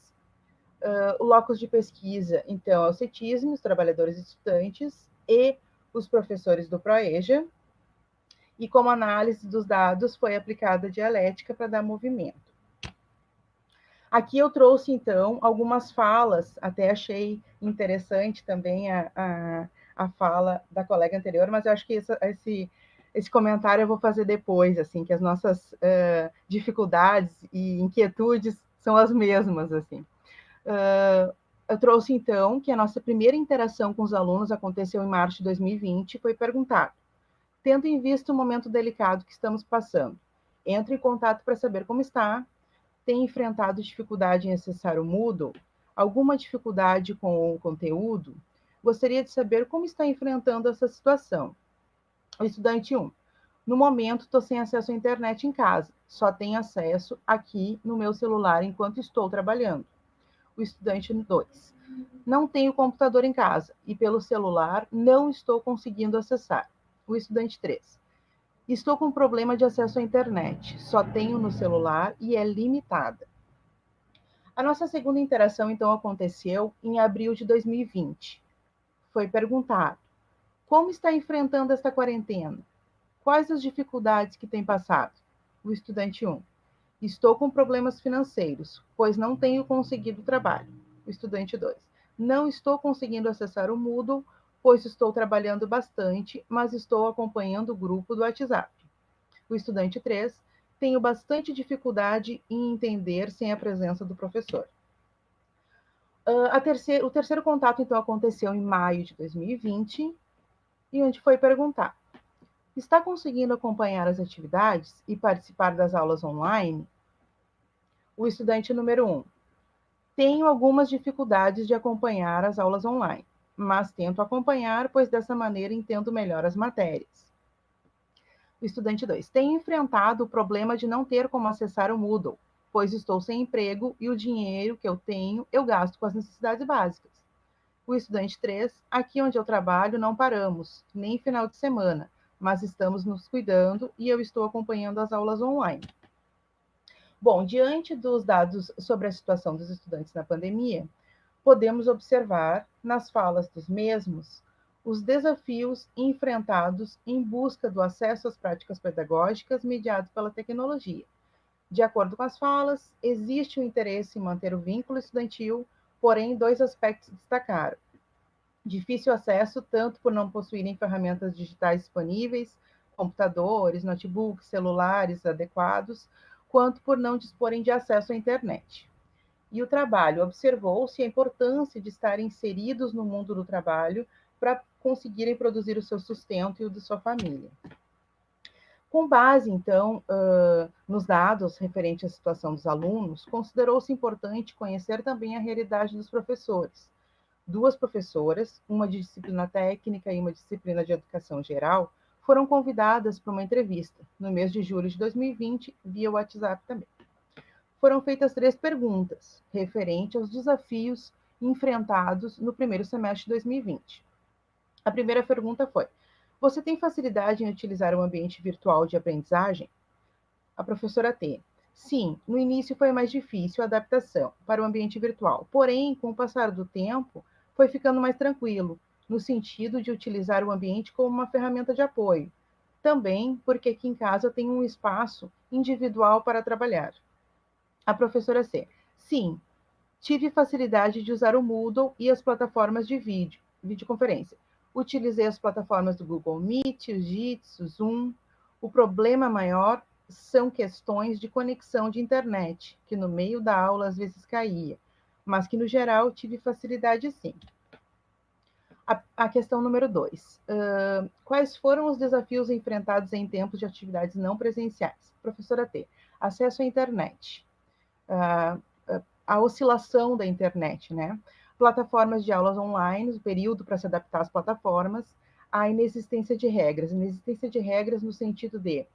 O locus de pesquisa, então, é o CETISM, os trabalhadores e estudantes, e os professores do Proeja, e como análise dos dados foi aplicada a dialética para dar movimento. Aqui eu trouxe, então, algumas falas, até achei interessante também a fala da colega anterior, mas eu acho que esse comentário eu vou fazer depois, assim, que as nossas dificuldades e inquietudes são as mesmas, assim. Eu trouxe, então, que a nossa primeira interação com os alunos aconteceu em março de 2020, foi perguntado: tendo em vista o momento delicado que estamos passando, entre em contato para saber como está, tem enfrentado dificuldade em acessar o Moodle, alguma dificuldade com o conteúdo, gostaria de saber como está enfrentando essa situação. O estudante 1. No momento, estou sem acesso à internet em casa, só tenho acesso aqui no meu celular enquanto estou trabalhando. O estudante 2. Não tenho computador em casa e pelo celular não estou conseguindo acessar. O estudante 3. Estou com problema de acesso à internet, só tenho no celular e é limitada. A nossa segunda interação, então, aconteceu em abril de 2020. Foi perguntado: como está enfrentando esta quarentena? Quais as dificuldades que tem passado? O estudante 1. Estou com problemas financeiros, pois não tenho conseguido trabalho. O estudante 2. Não estou conseguindo acessar o Moodle, pois estou trabalhando bastante, mas estou acompanhando o grupo do WhatsApp. O estudante 3, tenho bastante dificuldade em entender sem a presença do professor. O terceiro contato, então, aconteceu em maio de 2020, e onde foi perguntar: está conseguindo acompanhar as atividades e participar das aulas online? O estudante número 1, tenho algumas dificuldades de acompanhar as aulas online, mas tento acompanhar, pois dessa maneira entendo melhor as matérias. O estudante 2, tenho enfrentado o problema de não ter como acessar o Moodle, pois estou sem emprego e o dinheiro que eu tenho eu gasto com as necessidades básicas. O estudante 3, aqui onde eu trabalho não paramos, nem final de semana, mas estamos nos cuidando e eu estou acompanhando as aulas online. Bom, diante dos dados sobre a situação dos estudantes na pandemia, podemos observar nas falas dos mesmos os desafios enfrentados em busca do acesso às práticas pedagógicas mediados pela tecnologia. De acordo com as falas, existe o interesse em manter o vínculo estudantil, porém, 2 aspectos destacaram: difícil acesso, tanto por não possuírem ferramentas digitais disponíveis, computadores, notebooks, celulares adequados, quanto por não disporem de acesso à internet. E o trabalho, observou-se a importância de estarem inseridos no mundo do trabalho para conseguirem produzir o seu sustento e o de sua família. Com base, então, nos dados referentes à situação dos alunos, considerou-se importante conhecer também a realidade dos professores. 2 professoras, uma de disciplina técnica e uma disciplina de educação geral, foram convidadas para uma entrevista, no mês de julho de 2020, via WhatsApp também. Foram feitas 3 perguntas, referentes aos desafios enfrentados no primeiro semestre de 2020. A primeira pergunta foi: você tem facilidade em utilizar um ambiente virtual de aprendizagem? A professora T: sim, no início foi mais difícil a adaptação para o ambiente virtual, porém, com o passar do tempo, foi ficando mais tranquilo, no sentido de utilizar o ambiente como uma ferramenta de apoio. Também porque aqui em casa eu tenho um espaço individual para trabalhar. A professora C: sim, tive facilidade de usar o Moodle e as plataformas de videoconferência. Utilizei as plataformas do Google Meet, o Jitsi, o Zoom. O problema maior são questões de conexão de internet, que no meio da aula às vezes caía, mas que no geral tive facilidade sim. A questão número 2. Quais foram os desafios enfrentados em tempos de atividades não presenciais? Professora T: acesso à internet. A oscilação da internet, né? Plataformas de aulas online, o período para se adaptar às plataformas, a inexistência de regras. Inexistência de regras no sentido de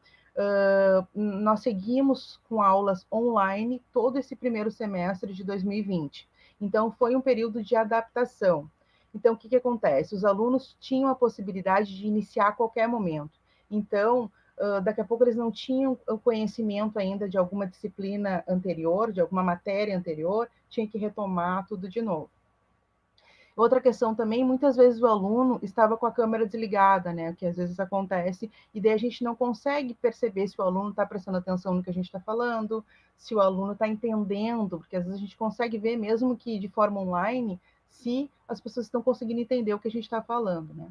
nós seguimos com aulas online todo esse primeiro semestre de 2020. Então, foi um período de adaptação. Então, o que acontece? Os alunos tinham a possibilidade de iniciar a qualquer momento. Então, daqui a pouco eles não tinham o conhecimento ainda de alguma disciplina anterior, de alguma matéria anterior, tinha que retomar tudo de novo. Outra questão também, muitas vezes o aluno estava com a câmera desligada, né, que às vezes acontece, e daí a gente não consegue perceber se o aluno está prestando atenção no que a gente está falando, se o aluno está entendendo, porque às vezes a gente consegue ver, mesmo que de forma online, se as pessoas estão conseguindo entender o que a gente está falando, né.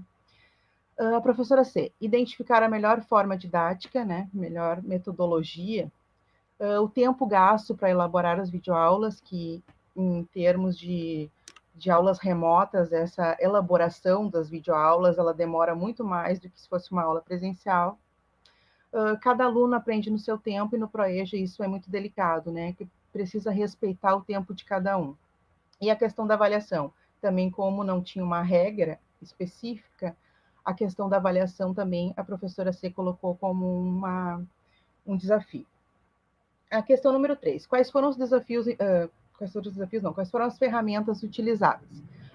A professora C: identificar a melhor forma didática, né, melhor metodologia, o tempo gasto para elaborar as videoaulas, que em termos de aulas remotas, essa elaboração das videoaulas, ela demora muito mais do que se fosse uma aula presencial. Cada aluno aprende no seu tempo e no ProEja isso é muito delicado, né, que precisa respeitar o tempo de cada um. E a questão da avaliação, também como não tinha uma regra específica, a questão da avaliação também a professora C colocou como um desafio. A questão número 3, quais foram os desafios, quais foram as ferramentas utilizadas?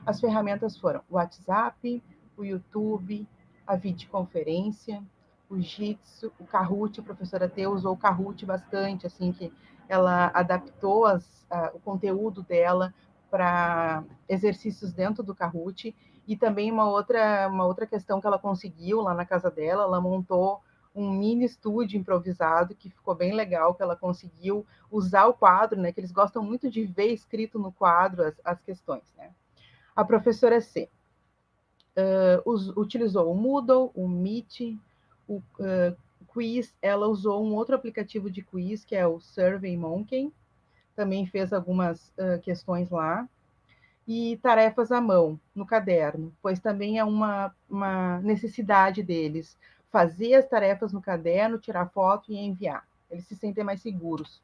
As ferramentas foram o WhatsApp, o YouTube, a videoconferência, o Jitsi, o Kahoot. A professora T usou o Kahoot bastante, assim, que ela adaptou o conteúdo dela para exercícios dentro do Kahoot. E também uma outra questão que ela conseguiu lá na casa dela, ela montou um mini estúdio improvisado, que ficou bem legal, que ela conseguiu usar o quadro, né, que eles gostam muito de ver escrito no quadro as questões, né. A professora C: utilizou o Moodle, o Meet, o Quiz. Ela usou um outro aplicativo de quiz, que é o SurveyMonkey. Também fez algumas questões lá. E tarefas à mão, no caderno, pois também é uma necessidade deles fazer as tarefas no caderno, tirar foto e enviar. Eles se sentem mais seguros.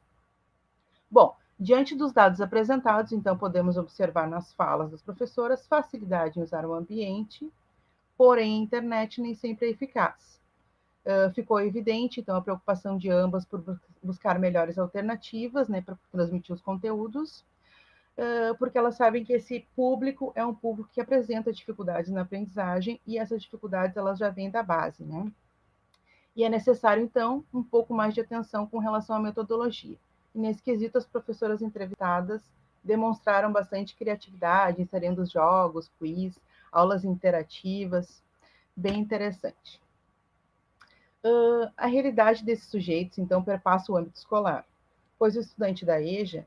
Bom, diante dos dados apresentados, então, podemos observar nas falas das professoras facilidade em usar o ambiente, porém a internet nem sempre é eficaz. Ficou evidente, então, a preocupação de ambas por buscar melhores alternativas, né, para transmitir os conteúdos, porque elas sabem que esse público é um público que apresenta dificuldades na aprendizagem e essas dificuldades elas já vêm da base, né? E é necessário, então, um pouco mais de atenção com relação à metodologia. E nesse quesito, as professoras entrevistadas demonstraram bastante criatividade, inserindo jogos, quiz, aulas interativas, bem interessante. A realidade desses sujeitos, então, perpassa o âmbito escolar, pois o estudante da EJA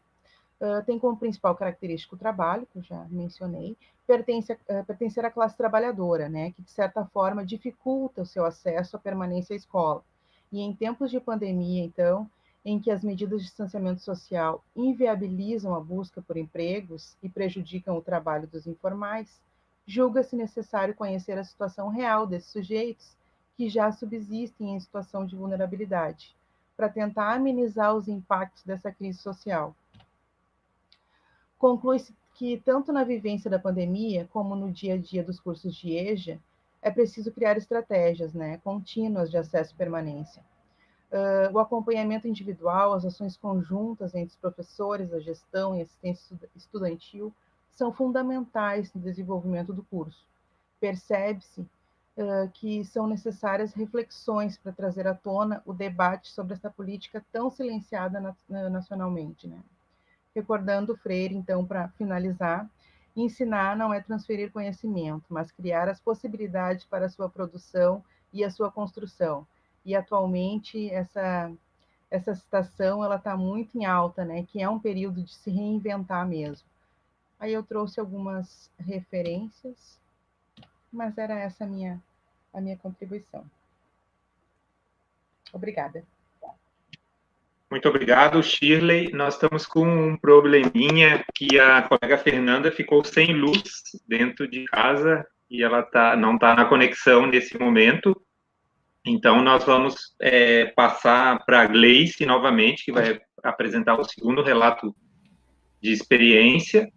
tem como principal característica o trabalho, que eu já mencionei, pertencer à classe trabalhadora, né, que de certa forma dificulta o seu acesso à permanência à escola. E em tempos de pandemia, então, em que as medidas de distanciamento social inviabilizam a busca por empregos e prejudicam o trabalho dos informais, julga-se necessário conhecer a situação real desses sujeitos que já subsistem em situação de vulnerabilidade, para tentar amenizar os impactos dessa crise social. Conclui-se que, tanto na vivência da pandemia, como no dia a dia dos cursos de EJA, é preciso criar estratégias, né, contínuas de acesso e permanência. O acompanhamento individual, as ações conjuntas entre os professores, a gestão e assistência estudantil são fundamentais no desenvolvimento do curso. Percebe-se que são necessárias reflexões para trazer à tona o debate sobre essa política tão silenciada nacionalmente, né? Recordando Freire, então, para finalizar, ensinar não é transferir conhecimento, mas criar as possibilidades para a sua produção e a sua construção. E, atualmente, essa citação está muito em alta, né? Que é um período de se reinventar mesmo. Aí eu trouxe algumas referências, mas era essa a minha contribuição. Obrigada. Muito obrigado, Shirley. Nós estamos com um probleminha que a colega Fernanda ficou sem luz dentro de casa e ela não está na conexão nesse momento. Então, nós vamos passar para a Gleice novamente, que vai apresentar o segundo relato de experiência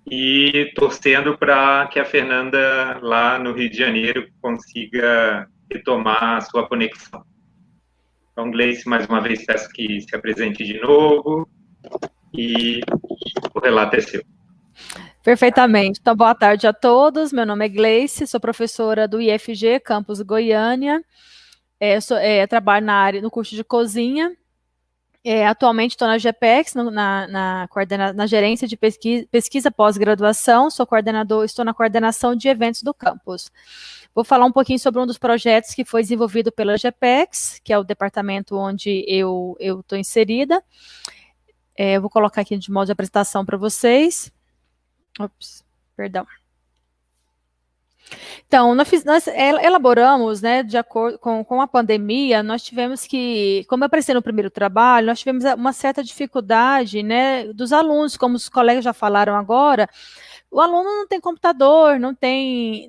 e torcendo para que a Fernanda, lá no Rio de Janeiro, consiga retomar a sua conexão. Então, Gleice, mais uma vez, peço que se apresente de novo e o relato é seu. Perfeitamente. Então, boa tarde a todos. Meu nome é Gleice, sou professora do IFG, campus Goiânia. Trabalho no curso de cozinha. Atualmente estou na GPEX, na gerência de pesquisa pós-graduação. Estou na coordenação de eventos do campus. Vou falar um pouquinho sobre um dos projetos que foi desenvolvido pela GPEX, que é o departamento onde eu estou inserida. Vou colocar aqui de modo de apresentação para vocês. Perdão. Então, nós elaboramos, né, de acordo com a pandemia, nós tivemos que, como eu apareci no primeiro trabalho, nós tivemos uma certa dificuldade, né, dos alunos, como os colegas já falaram agora, o aluno não tem computador, não tem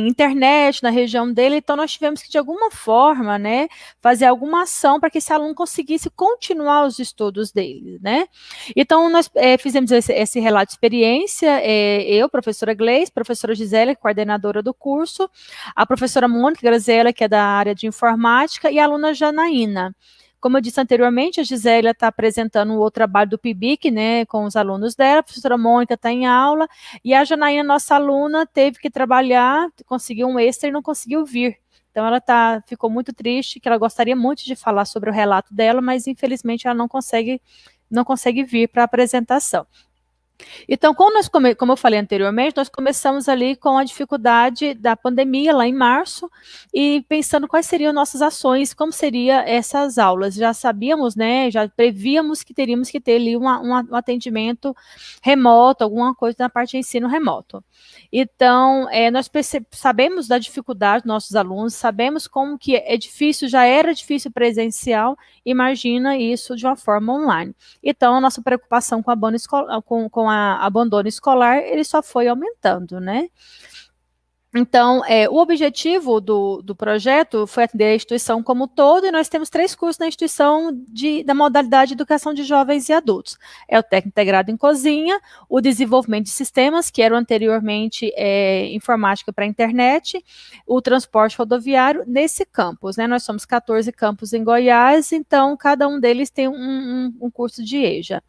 internet na região dele, então nós tivemos que, de alguma forma, né, fazer alguma ação para que esse aluno conseguisse continuar os estudos dele, né. Então, nós fizemos esse relato de experiência, eu, professora Gleice, professora Gisele, coordenadora do curso, a professora Mônica Graziella, que é da área de informática, e a aluna Janaína. Como eu disse anteriormente, a Gisele está apresentando um outro trabalho do PIBIC, né, com os alunos dela, a professora Mônica está em aula, e a Janaína, nossa aluna, teve que trabalhar, conseguiu um extra e não conseguiu vir. Então, ela ficou muito triste, que ela gostaria muito de falar sobre o relato dela, mas, infelizmente, ela não consegue vir para a apresentação. Então, como eu falei anteriormente, nós começamos ali com a dificuldade da pandemia lá em março e pensando quais seriam nossas ações, como seriam essas aulas. Já sabíamos, né, já prevíamos que teríamos que ter ali um atendimento remoto, alguma coisa na parte de ensino remoto. Então, nós sabemos da dificuldade dos nossos alunos, sabemos como que é difícil, já era difícil presencial, imagina isso de uma forma online. Então, a nossa preocupação com abandono escolar, ele só foi aumentando, né? Então, o objetivo do projeto foi atender a instituição como um todo, e nós temos 3 cursos na instituição da modalidade de educação de jovens e adultos. É o técnico integrado em cozinha, o desenvolvimento de sistemas, que eram anteriormente informática para a internet, o transporte rodoviário nesse campus, né? Nós somos 14 campos em Goiás, então cada um deles tem um curso de EJA.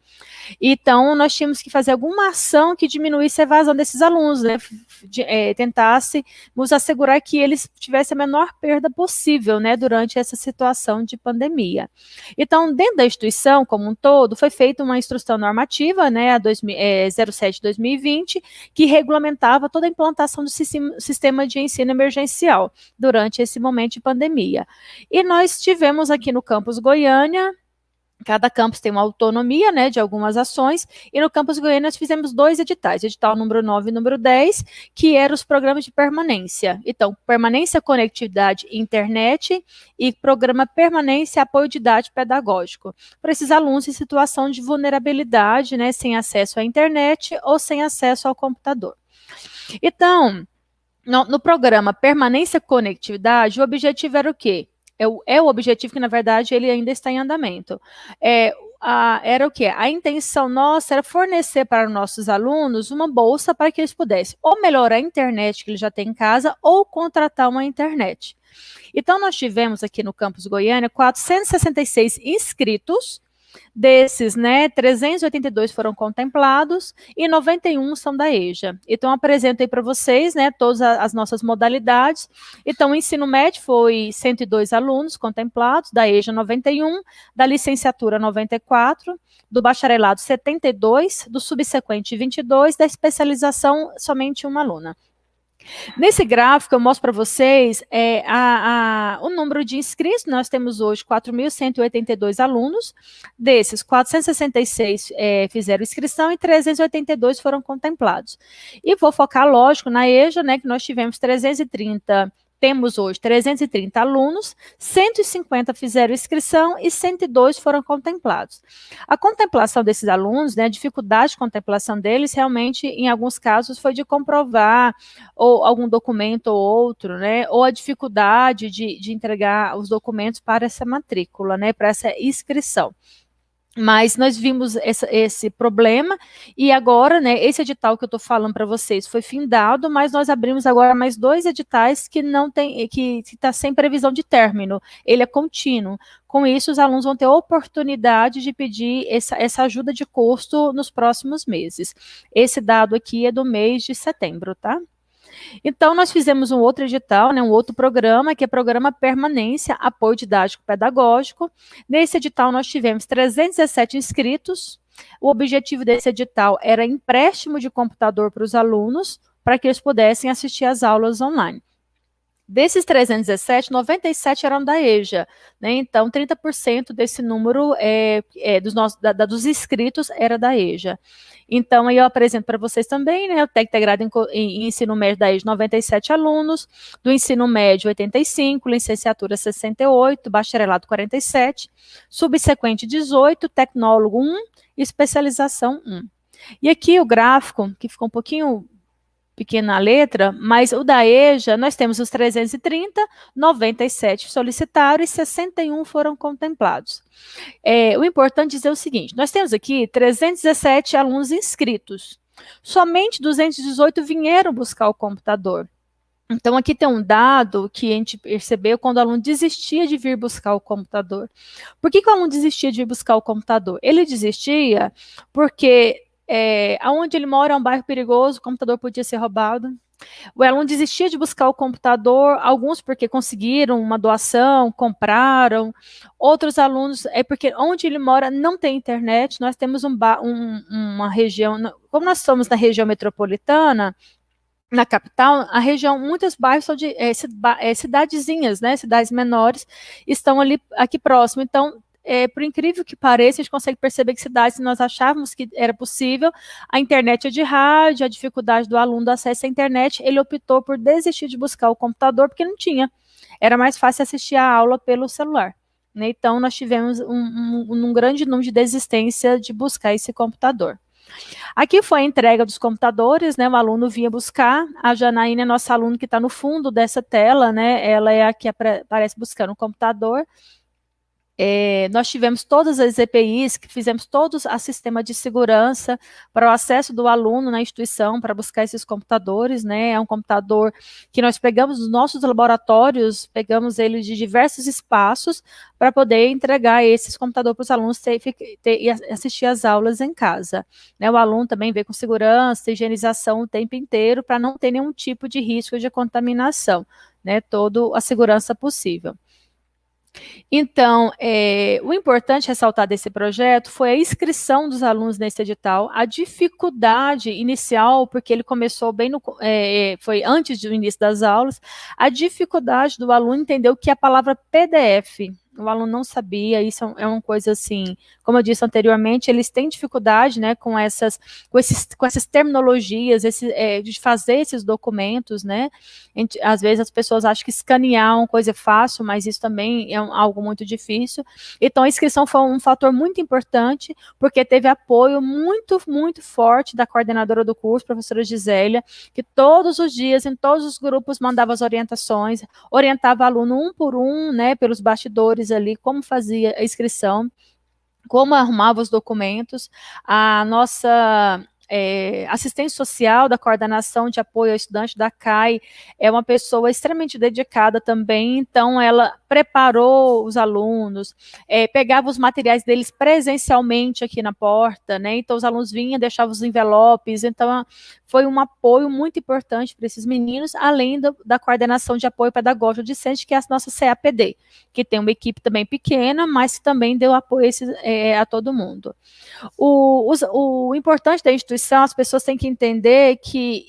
Então, nós tínhamos que fazer alguma ação que diminuísse a evasão desses alunos, né? Tentasse nos assegurar que eles tivessem a menor perda possível, né, durante essa situação de pandemia. Então, dentro da instituição como um todo, foi feita uma instrução normativa, né, a 07/2020, que regulamentava toda a implantação do sistema de ensino emergencial durante esse momento de pandemia. E nós tivemos aqui no campus Goiânia, cada campus tem uma autonomia, né, de algumas ações, e no campus Goiânia nós fizemos 2 editais, edital número 9 e número 10, que eram os programas de permanência. Então, permanência, conectividade, internet, e programa permanência, apoio didático pedagógico, para esses alunos em situação de vulnerabilidade, né, sem acesso à internet ou sem acesso ao computador. Então, no programa permanência, conectividade, o objetivo era o quê? É o objetivo que, na verdade, ele ainda está em andamento. Era o quê? A intenção nossa era fornecer para nossos alunos uma bolsa para que eles pudessem ou melhorar a internet que eles já têm em casa ou contratar uma internet. Então, nós tivemos aqui no campus Goiânia 466 inscritos. Desses, né, 382 foram contemplados e 91 são da EJA. Então, apresento aí para vocês, né, todas as nossas modalidades. Então, o ensino médio foi 102 alunos contemplados, da EJA 91, da licenciatura 94, do bacharelado 72, do subsequente 22, da especialização somente uma aluna. Nesse gráfico, eu mostro para vocês o número de inscritos. Nós temos hoje 4.182 alunos. Desses, 466 fizeram inscrição e 382 foram contemplados. E vou focar, lógico, na EJA, né, que nós tivemos 330. Temos hoje 330 alunos, 150 fizeram inscrição e 102 foram contemplados. A contemplação desses alunos, né, a dificuldade de contemplação deles, realmente, em alguns casos, foi de comprovar ou algum documento ou outro, né, ou a dificuldade de entregar os documentos para essa matrícula, né, para essa inscrição. Mas nós vimos esse problema e agora, né, esse edital que eu estou falando para vocês foi findado, mas nós abrimos agora mais 2 editais que não tem, que está sem previsão de término, ele é contínuo. Com isso, os alunos vão ter oportunidade de pedir essa ajuda de custo nos próximos meses. Esse dado aqui é do mês de setembro, tá? Então, nós fizemos um outro edital, né, um outro programa, que é Programa Permanência, Apoio Didático Pedagógico. Nesse edital, nós tivemos 317 inscritos. O objetivo desse edital era empréstimo de computador para os alunos, para que eles pudessem assistir às aulas online. Desses 317, 97 eram da EJA, né? Então 30% desse número dos inscritos era da EJA. Então, aí eu apresento para vocês também, né, o técnico integrado em ensino médio da EJA, 97 alunos, do ensino médio, 85, licenciatura, 68, bacharelado, 47, subsequente, 18, tecnólogo, 1, especialização, 1. E aqui o gráfico, que ficou um pouquinho pequena letra, mas o da EJA, nós temos os 330, 97 solicitaram e 61 foram contemplados. O importante é dizer o seguinte, nós temos aqui 317 alunos inscritos, somente 218 vieram buscar o computador. Então, aqui tem um dado que a gente percebeu quando o aluno desistia de vir buscar o computador. Por que o aluno desistia de vir buscar o computador? Ele desistia porque aonde ele mora é um bairro perigoso, o computador podia ser roubado. O aluno desistia de buscar o computador, alguns porque conseguiram uma doação, compraram, outros alunos é porque onde ele mora não tem internet, nós temos uma região, como nós somos na região metropolitana, na capital, a região, muitos bairros são de cidadezinhas, né, cidades menores, estão ali, aqui próximo, então, por incrível que pareça, a gente consegue perceber que cidades que nós achávamos que era possível, a internet é de rádio, a dificuldade do aluno do acesso à internet, ele optou por desistir de buscar o computador, porque não tinha, era mais fácil assistir a aula pelo celular, né, então nós tivemos um grande número de desistência de buscar esse computador. Aqui foi a entrega dos computadores, né, o aluno vinha buscar, a Janaína é nossa aluna que está no fundo dessa tela, né, ela é a que aparece buscando o computador. Nós tivemos todas as EPIs, que fizemos todos a sistema de segurança para o acesso do aluno na instituição, para buscar esses computadores, né, é um computador que nós pegamos dos nossos laboratórios, pegamos ele de diversos espaços, para poder entregar esses computadores para os alunos e assistir às aulas em casa. Né, o aluno também veio com segurança, higienização o tempo inteiro, para não ter nenhum tipo de risco de contaminação, né, toda a segurança possível. Então, o importante ressaltar desse projeto foi a inscrição dos alunos nesse edital, a dificuldade inicial, porque ele começou bem foi antes do início das aulas, a dificuldade do aluno entender o que é a palavra PDF. O aluno não sabia, isso é uma coisa assim, como eu disse anteriormente, eles têm dificuldade, né, com essas terminologias, de fazer esses documentos, né, às vezes as pessoas acham que escanear é uma coisa fácil, mas isso também é algo muito difícil. Então a inscrição foi um fator muito importante, porque teve apoio muito, muito forte da coordenadora do curso, professora Gisélia, que todos os dias, em todos os grupos, mandava as orientações, orientava aluno um por um, né, pelos bastidores ali, como fazia a inscrição, como arrumava os documentos. A nossa assistente social da coordenação de apoio ao estudante da CAI é uma pessoa extremamente dedicada também, então ela preparou os alunos, pegava os materiais deles presencialmente aqui na porta, né, então os alunos vinham, deixavam os envelopes, então foi um apoio muito importante para esses meninos, além da coordenação de apoio pedagógico discente, que é a nossa CAPD, que tem uma equipe também pequena, mas que também deu apoio a todo mundo. O importante da instituição, as pessoas têm que entender que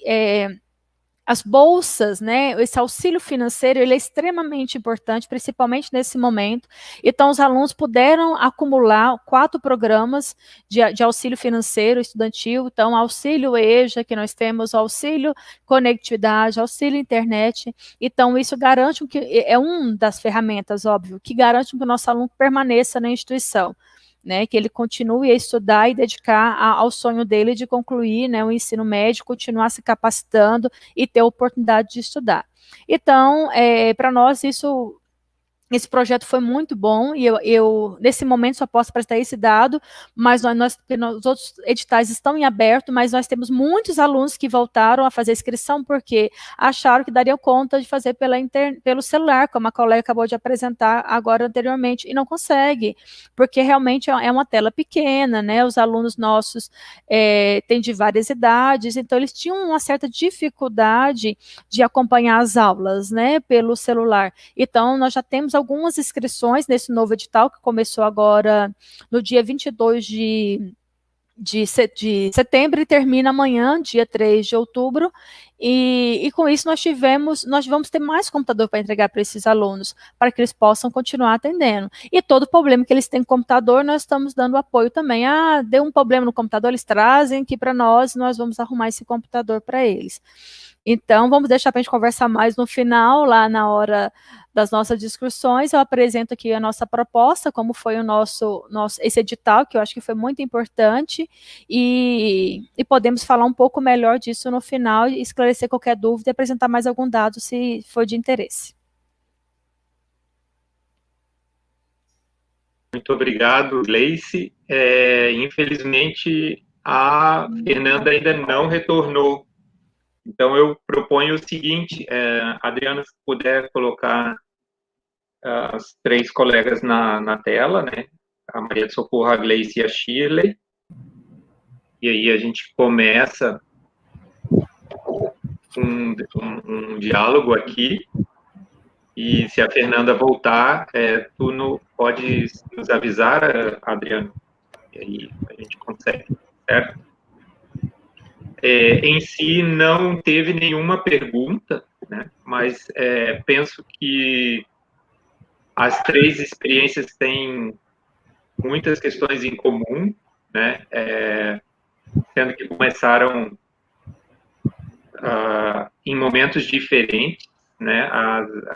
as bolsas, né, esse auxílio financeiro, ele é extremamente importante, principalmente nesse momento. Então, os alunos puderam acumular 4 programas de auxílio financeiro estudantil. Então, auxílio EJA, que nós temos, auxílio conectividade, auxílio internet. Então, isso garante que é uma das ferramentas, óbvio, que garante que o nosso aluno permaneça na instituição, né, que ele continue a estudar e dedicar ao sonho dele de concluir, né, o ensino médio, continuar se capacitando e ter a oportunidade de estudar. Então, para nós, esse projeto foi muito bom, e eu nesse momento, só posso prestar esse dado, mas os outros editais estão em aberto, mas nós temos muitos alunos que voltaram a fazer inscrição, porque acharam que dariam conta de fazer pelo celular, como a colega acabou de apresentar agora anteriormente, e não consegue, porque realmente é uma tela pequena, né, os alunos nossos têm de várias idades, então eles tinham uma certa dificuldade de acompanhar as aulas, né, pelo celular. Então, nós já temos algumas inscrições nesse novo edital, que começou agora no dia 22 de setembro e termina amanhã, dia 3 de outubro, e com isso nós vamos ter mais computador para entregar para esses alunos, para que eles possam continuar atendendo. E todo problema que eles têm com computador, nós estamos dando apoio também. Deu um problema no computador, eles trazem aqui para nós vamos arrumar esse computador para eles. Então, vamos deixar para a gente conversar mais no final, lá na hora das nossas discussões. Eu apresento aqui a nossa proposta, como foi esse edital, que eu acho que foi muito importante, e podemos falar um pouco melhor disso no final, e esclarecer qualquer dúvida e apresentar mais algum dado, se for de interesse. Muito obrigado, Gleice. Infelizmente, a Fernanda ainda não retornou. Então, eu proponho o seguinte, Adriana, se puder colocar as 3 colegas na tela, né? A Maria de Socorro, a Gleice e a Shirley. E aí a gente começa um diálogo aqui, e se a Fernanda voltar, tu pode nos avisar, Adriano, e aí a gente consegue, certo? Em si, não teve nenhuma pergunta, né? Mas penso que as 3 experiências têm muitas questões em comum, né? Sendo que começaram em momentos diferentes, né?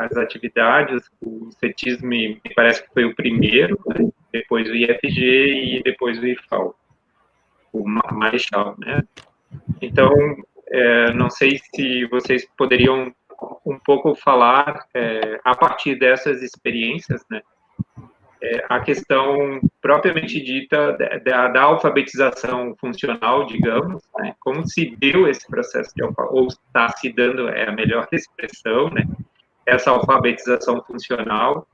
As atividades, o CETISM me parece que foi o primeiro, né? Depois o IFG e depois o IFAL, o Marechal, né? Então, não sei se vocês poderiam um pouco falar, a partir dessas experiências, né, a questão propriamente dita da alfabetização funcional, digamos, né, como se deu esse processo de ou está se dando, a melhor expressão, né, essa alfabetização funcional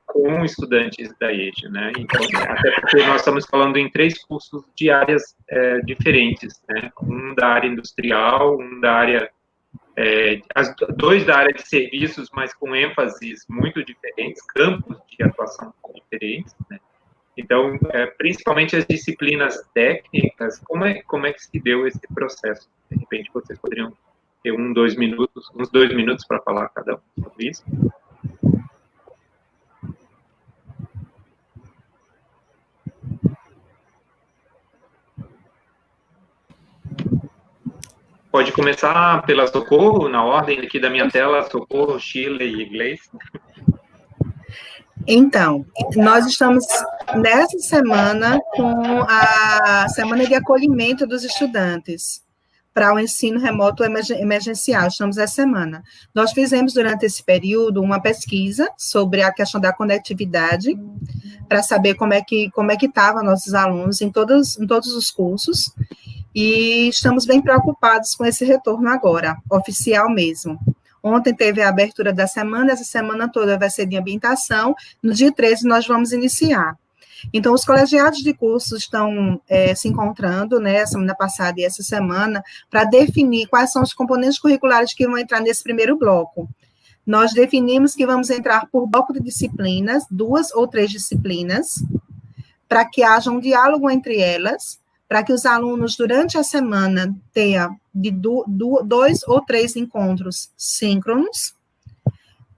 com estudantes da EJA, né? Então, até porque nós estamos falando em 3 cursos de áreas diferentes, né? Um da área industrial, um da área 2 da área de serviços, mas com ênfases muito diferentes, campos de atuação diferentes, né? Então, principalmente as disciplinas técnicas, como é que se deu esse processo? De repente, vocês poderiam ter uns 2 minutos para falar cada um sobre isso. Pode começar pela Socorro, na ordem aqui da minha tela, Socorro, Shirley e Gleice. Então, nós estamos nessa semana com a semana de acolhimento dos estudantes para o ensino remoto emergencial, estamos essa semana. Nós fizemos durante esse período uma pesquisa sobre a questão da conectividade, para saber como é que estavam nossos alunos em todos os cursos, e estamos bem preocupados com esse retorno agora, oficial mesmo. Ontem teve a abertura da semana, essa semana toda vai ser de ambientação, no dia 13 nós vamos iniciar. Então, os colegiados de cursos estão se encontrando, né, semana passada e essa semana, para definir quais são os componentes curriculares que vão entrar nesse primeiro bloco. Nós definimos que vamos entrar por bloco de disciplinas, 2 ou 3 disciplinas, para que haja um diálogo entre elas, para que os alunos, durante a semana, tenham de 2 ou 3 encontros síncronos,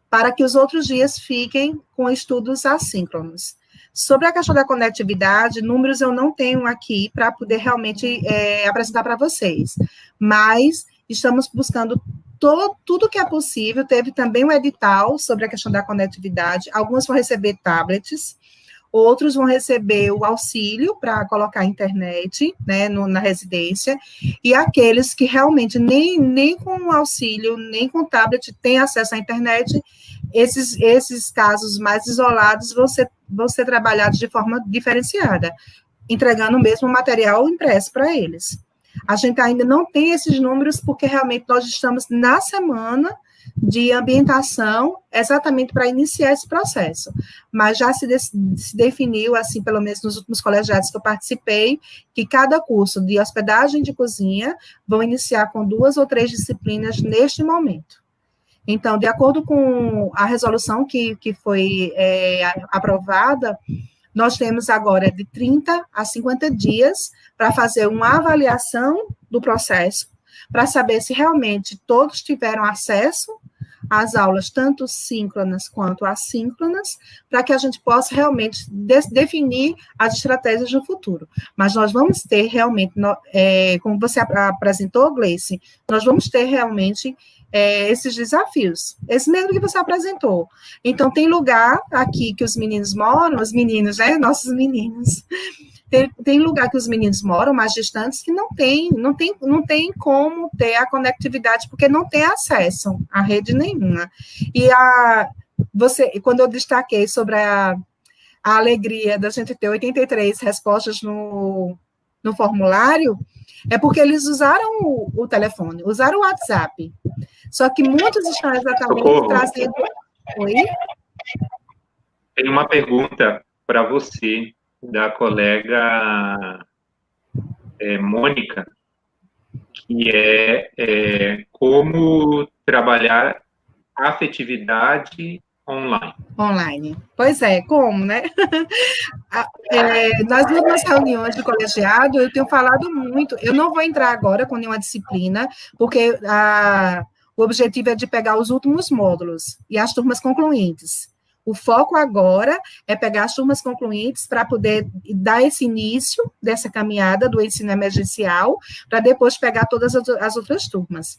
para que os outros dias fiquem com estudos assíncronos. Sobre a questão da conectividade, números eu não tenho aqui para poder realmente apresentar para vocês, mas estamos buscando tudo que é possível. Teve também um edital sobre a questão da conectividade, alguns vão receber tablets, outros vão receber o auxílio para colocar a internet, né, na residência, e aqueles que realmente nem com auxílio, nem com tablet têm acesso à internet, esses casos mais isolados vão ser trabalhados de forma diferenciada, entregando mesmo material impresso para eles. A gente ainda não tem esses números, porque realmente nós estamos na semana de ambientação, exatamente para iniciar esse processo. Mas já se definiu, assim, pelo menos nos últimos colegiados que eu participei, que cada curso de hospedagem de cozinha vão iniciar com 2 ou 3 disciplinas neste momento. Então, de acordo com a resolução que foi aprovada, nós temos agora de 30 a 50 dias para fazer uma avaliação do processo, para saber se realmente todos tiveram acesso às aulas, tanto síncronas quanto assíncronas, para que a gente possa realmente definir as estratégias no futuro. Mas nós vamos ter realmente, como você apresentou, Gleice, nós vamos ter realmente esses desafios, esse mesmo que você apresentou. Então, tem lugar aqui que os meninos moram, os meninos, né, nossos meninos, tem lugar que os meninos moram mais distantes que não tem como ter a conectividade, porque não tem acesso a rede nenhuma. E quando eu destaquei sobre a alegria da gente ter 83 respostas no formulário, é porque eles usaram o telefone, usaram o WhatsApp. Só que muitos estão exatamente trazendo... Oi? Tem uma pergunta para você, da colega Mônica. que é como trabalhar afetividade online. Online. Pois é, como, né? Nas últimas reuniões de colegiado, eu tenho falado muito. Eu não vou entrar agora com nenhuma disciplina, porque o objetivo é de pegar os últimos módulos e as turmas concluintes. O foco agora é pegar as turmas concluintes para poder dar esse início dessa caminhada do ensino emergencial, para depois pegar todas as outras turmas.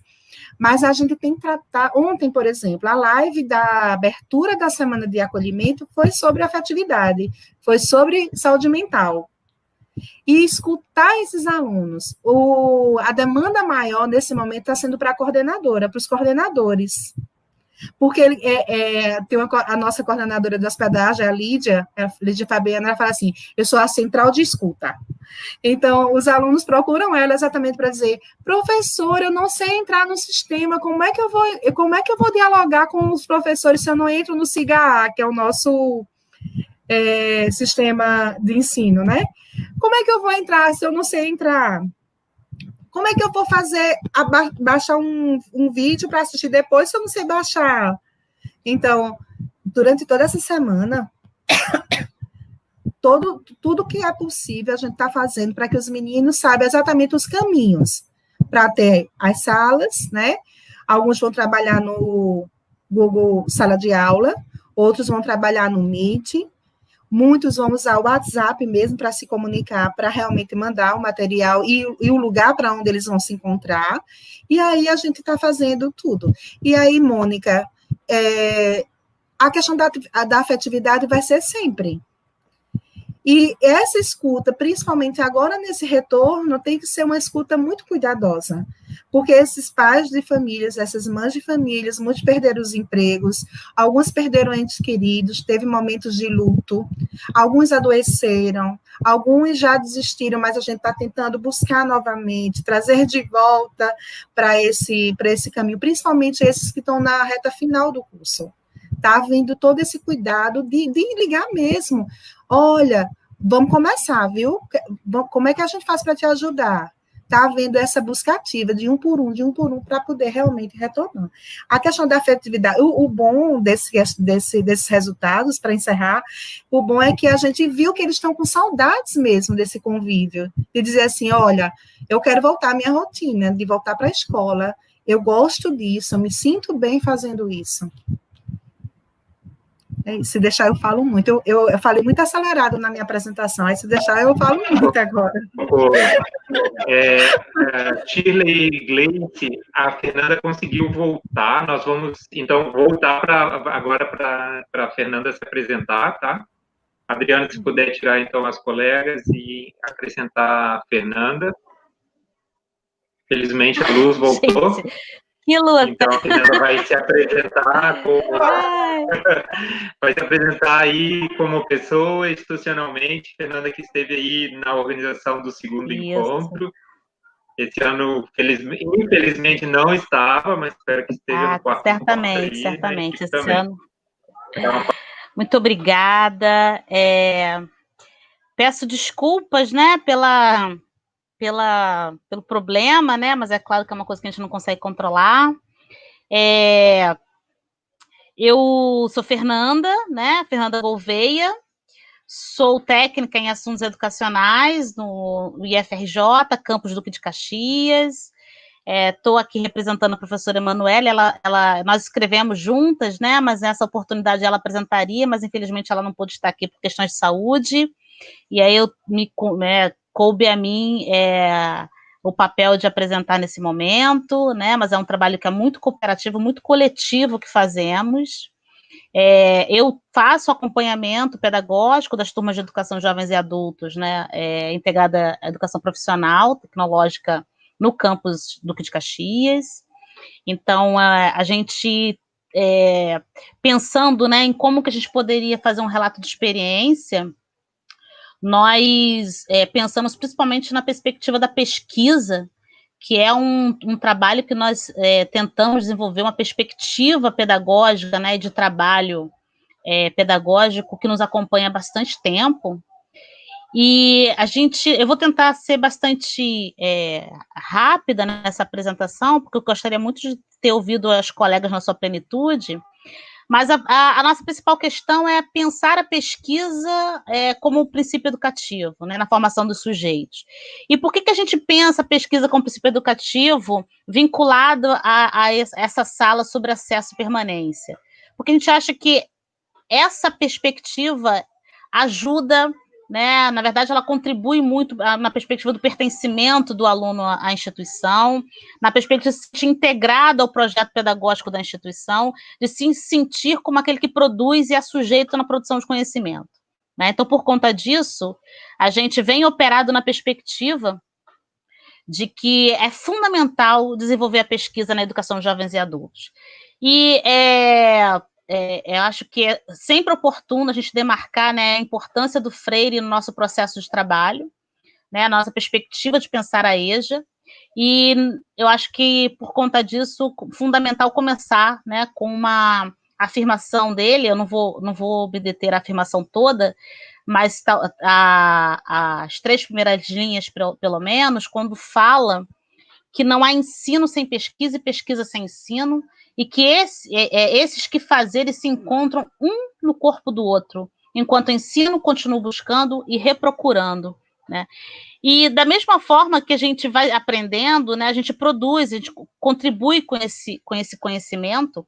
Mas a gente tem que tratar. Ontem, por exemplo, a live da abertura da semana de acolhimento foi sobre afetividade, foi sobre saúde mental. E escutar esses alunos. A demanda maior nesse momento está sendo para a coordenadora, para os coordenadores. Porque tem a nossa coordenadora de hospedagem, a Lídia Fabiana, ela fala assim: eu sou a central de escuta. Então, os alunos procuram ela exatamente para dizer: professor, eu não sei entrar no sistema, como é que eu vou dialogar com os professores se eu não entro no SIGA, que é o nosso sistema de ensino, né? Como é que eu vou entrar se eu não sei entrar? Como é que eu vou baixar um vídeo para assistir depois se eu não sei baixar? Então, durante toda essa semana, tudo que é possível a gente está fazendo para que os meninos saibam exatamente os caminhos para ter as salas, né? Alguns vão trabalhar no Google Sala de Aula, outros vão trabalhar no Meet, muitos vão usar o WhatsApp mesmo para se comunicar, para realmente mandar o material e o lugar para onde eles vão se encontrar. E aí a gente está fazendo tudo. E aí, Mônica, a questão da afetividade vai ser sempre. E essa escuta, principalmente agora nesse retorno, tem que ser uma escuta muito cuidadosa, porque esses pais de famílias, essas mães de famílias, muitos perderam os empregos, alguns perderam entes queridos, teve momentos de luto, alguns adoeceram, alguns já desistiram, mas a gente está tentando buscar novamente, trazer de volta para esse caminho, principalmente esses que estão na reta final do curso. Está havendo todo esse cuidado de ligar mesmo. Olha, vamos começar, viu? Como é que a gente faz para te ajudar? Está havendo essa busca ativa de um por um, para poder realmente retornar. A questão da afetividade, o bom desses resultados, para encerrar, o bom é que a gente viu que eles estão com saudades mesmo desse convívio, de dizer assim, olha, eu quero voltar à minha rotina, de voltar para a escola, eu gosto disso, eu me sinto bem fazendo isso. Se deixar, eu falo muito. Eu falei muito acelerado na minha apresentação, aí se deixar, eu falo muito agora. Shirley e Gleice, a Fernanda conseguiu voltar. Nós vamos, então, voltar agora para a Fernanda se apresentar, tá? Adriana, se puder tirar, então, as colegas e acrescentar a Fernanda. Felizmente, a luz voltou. Gente, que luta! Então, a Fernanda vai se apresentar aí como pessoa, institucionalmente. Fernanda, que esteve aí na organização do segundo encontro. Esse ano, infelizmente, não estava, mas espero que esteja no quarto. Certamente. Esse ano. Muito obrigada. Peço desculpas, né, pelo problema, né? Mas é claro que é uma coisa que a gente não consegue controlar. Eu sou Fernanda, né? Fernanda Gouveia, sou técnica em assuntos educacionais no IFRJ, campus Duque de Caxias. Estou aqui representando a professora Emanuele, nós escrevemos juntas, né? Mas nessa oportunidade ela apresentaria, mas infelizmente ela não pôde estar aqui por questões de saúde. E aí coube a mim o papel de apresentar nesse momento, né? Mas é um trabalho que é muito cooperativo, muito coletivo que fazemos. Eu faço acompanhamento pedagógico das turmas de educação jovens e adultos, né? Integrada à educação profissional, tecnológica, no campus Duque de Caxias. Então, a gente, pensando, né, em como que a gente poderia fazer um relato de experiência, nós pensamos principalmente na perspectiva da pesquisa, que é um trabalho que nós tentamos desenvolver uma perspectiva pedagógica, né, de trabalho pedagógico que nos acompanha há bastante tempo. E eu vou tentar ser bastante rápida nessa apresentação, porque eu gostaria muito de ter ouvido as colegas na sua plenitude, mas a nossa principal questão é pensar a pesquisa como um princípio educativo, né, na formação dos sujeitos. E por que a gente pensa a pesquisa como princípio educativo vinculado a essa sala sobre acesso e permanência? Porque a gente acha que essa perspectiva ajuda, né, na verdade, ela contribui muito na perspectiva do pertencimento do aluno à instituição, na perspectiva de se sentir integrado ao projeto pedagógico da instituição, de se sentir como aquele que produz e é sujeito na produção de conhecimento, né? Então, por conta disso, a gente vem operado na perspectiva de que é fundamental desenvolver a pesquisa na educação de jovens e adultos. E eu acho que é sempre oportuno a gente demarcar, né, a importância do Freire no nosso processo de trabalho, né, a nossa perspectiva de pensar a EJA, e eu acho que, por conta disso, é fundamental começar, né, com uma afirmação dele. Eu não vou me deter à afirmação toda, mas as 3 primeiras linhas, pelo menos, quando fala que não há ensino sem pesquisa e pesquisa sem ensino, e que esses que fazeres se encontram um no corpo do outro, enquanto o ensino continua buscando e reprocurando, né? E da mesma forma que a gente vai aprendendo, né, a gente produz, a gente contribui com esse conhecimento,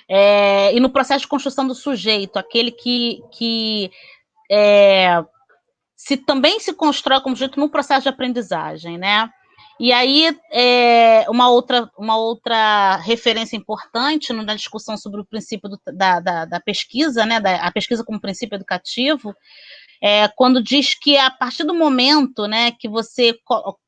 e no processo de construção do sujeito, aquele que também se constrói como sujeito no processo de aprendizagem, né? E aí, uma outra referência importante na discussão sobre o princípio da pesquisa, né, a pesquisa como princípio educativo, quando diz que a partir do momento, né, que você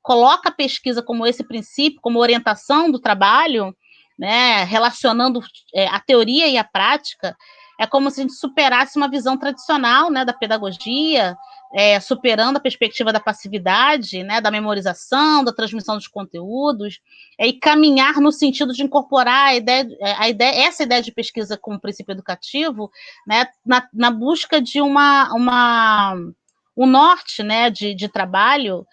coloca a pesquisa como esse princípio, como orientação do trabalho, né, relacionando a teoria e a prática, é como se a gente superasse uma visão tradicional, né, da pedagogia, superando a perspectiva da passividade, né, da memorização, da transmissão dos conteúdos, e caminhar no sentido de incorporar essa ideia de pesquisa como princípio educativo, né, na busca de um norte, né, de trabalho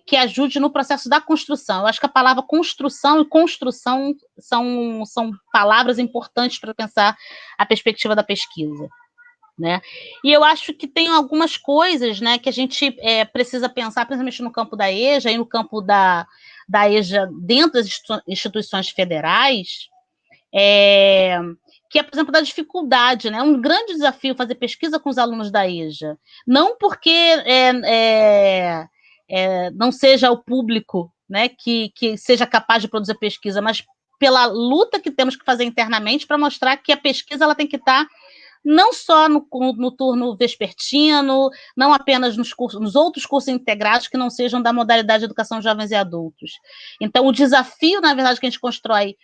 que ajude no processo da construção. Eu acho que a palavra construção e construção são palavras importantes para pensar a perspectiva da pesquisa, né? E eu acho que tem algumas coisas, né, que a gente precisa pensar, principalmente no campo da EJA e no campo da EJA dentro das instituições federais, que é, por exemplo, da dificuldade, né? É um grande desafio fazer pesquisa com os alunos da EJA, não porque não seja o público, né, que seja capaz de produzir pesquisa, mas pela luta que temos que fazer internamente para mostrar que a pesquisa ela tem que estar não só no turno vespertino, não apenas nos outros cursos integrados que não sejam da modalidade de educação de jovens e adultos. Então, o desafio, na verdade, que a gente constrói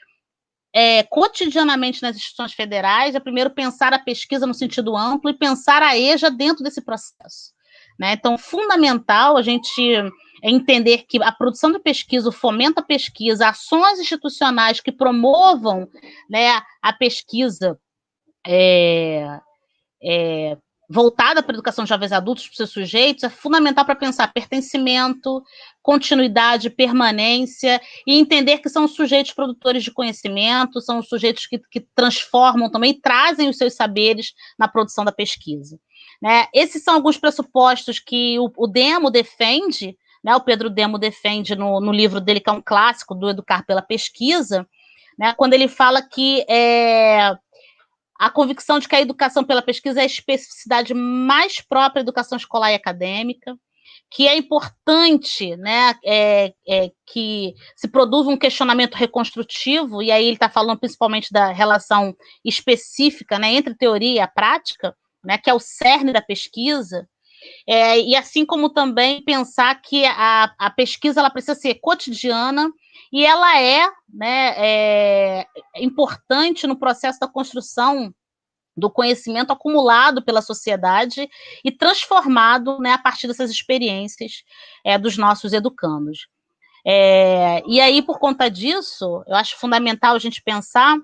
cotidianamente nas instituições federais é, primeiro, pensar a pesquisa no sentido amplo e pensar a EJA dentro desse processo, né? Então, fundamental a gente entender que a produção de pesquisa, o fomento à pesquisa, ações institucionais que promovam, né, a pesquisa voltada para a educação de jovens e adultos, para os seus sujeitos, é fundamental para pensar pertencimento, continuidade, permanência, e entender que são os sujeitos produtores de conhecimento, são os sujeitos que transformam também, trazem os seus saberes na produção da pesquisa, né? Esses são alguns pressupostos que o Demo defende, né, o Pedro Demo defende no livro dele, que é um clássico, do Educar pela Pesquisa, né, quando ele fala que a convicção de que a educação pela pesquisa é a especificidade mais própria da educação escolar e acadêmica, que é importante, né, que se produza um questionamento reconstrutivo, e aí ele está falando principalmente da relação específica, né, entre teoria e a prática, né, que é o cerne da pesquisa, e assim como também pensar que a pesquisa ela precisa ser cotidiana, e ela né, importante no processo da construção do conhecimento acumulado pela sociedade e transformado, né, a partir dessas experiências dos nossos educandos. E aí, por conta disso, eu acho fundamental a gente pensar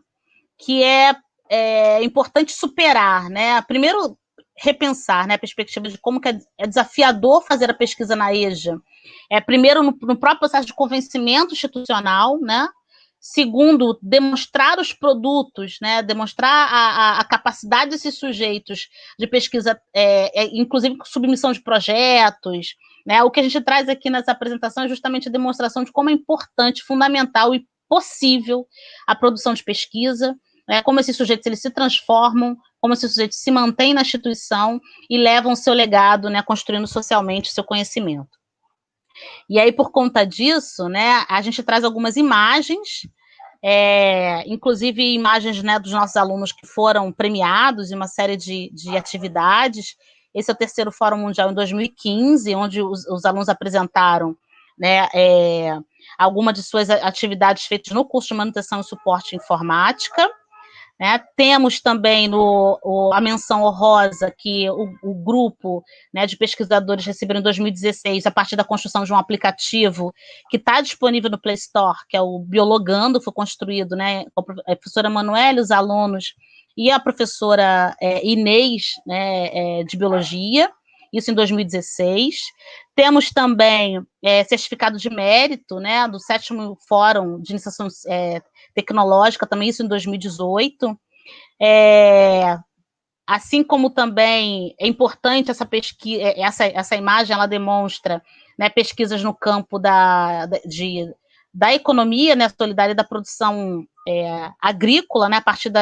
que é importante superar, né? Primeiro, repensar, né, a perspectiva de como que é desafiador fazer a pesquisa na EJA. Primeiro, no próprio processo de convencimento institucional, né? Segundo, demonstrar os produtos, né? Demonstrar a capacidade desses sujeitos de pesquisa, inclusive com submissão de projetos, né? O que a gente traz aqui nessa apresentação é justamente a demonstração de como é importante, fundamental e possível a produção de pesquisa, né? Como esses sujeitos eles se transformam, como esses sujeitos se mantêm na instituição e levam o seu legado, né? Construindo socialmente o seu conhecimento. E aí, por conta disso, né, a gente traz algumas imagens, inclusive imagens, né, dos nossos alunos que foram premiados em uma série de atividades. Esse é o terceiro Fórum Mundial em 2015, onde os alunos apresentaram, né, algumas de suas atividades feitas no curso de manutenção e suporte em informática. Né? Temos também a menção honrosa que o grupo, né, de pesquisadores receberam em 2016 a partir da construção de um aplicativo que está disponível no Play Store, que é o Biologando, foi construído, né, com a professora Manuela, os alunos e a professora Inês, né, de Biologia, isso em 2016. Temos também certificado de mérito, né, do 7º Fórum de Iniciação Tecnológica, também isso em 2018. Assim como também é importante essa pesquisa, essa imagem, ela demonstra, né, pesquisas no campo da economia, né, solidária, da produção agrícola, né, a partir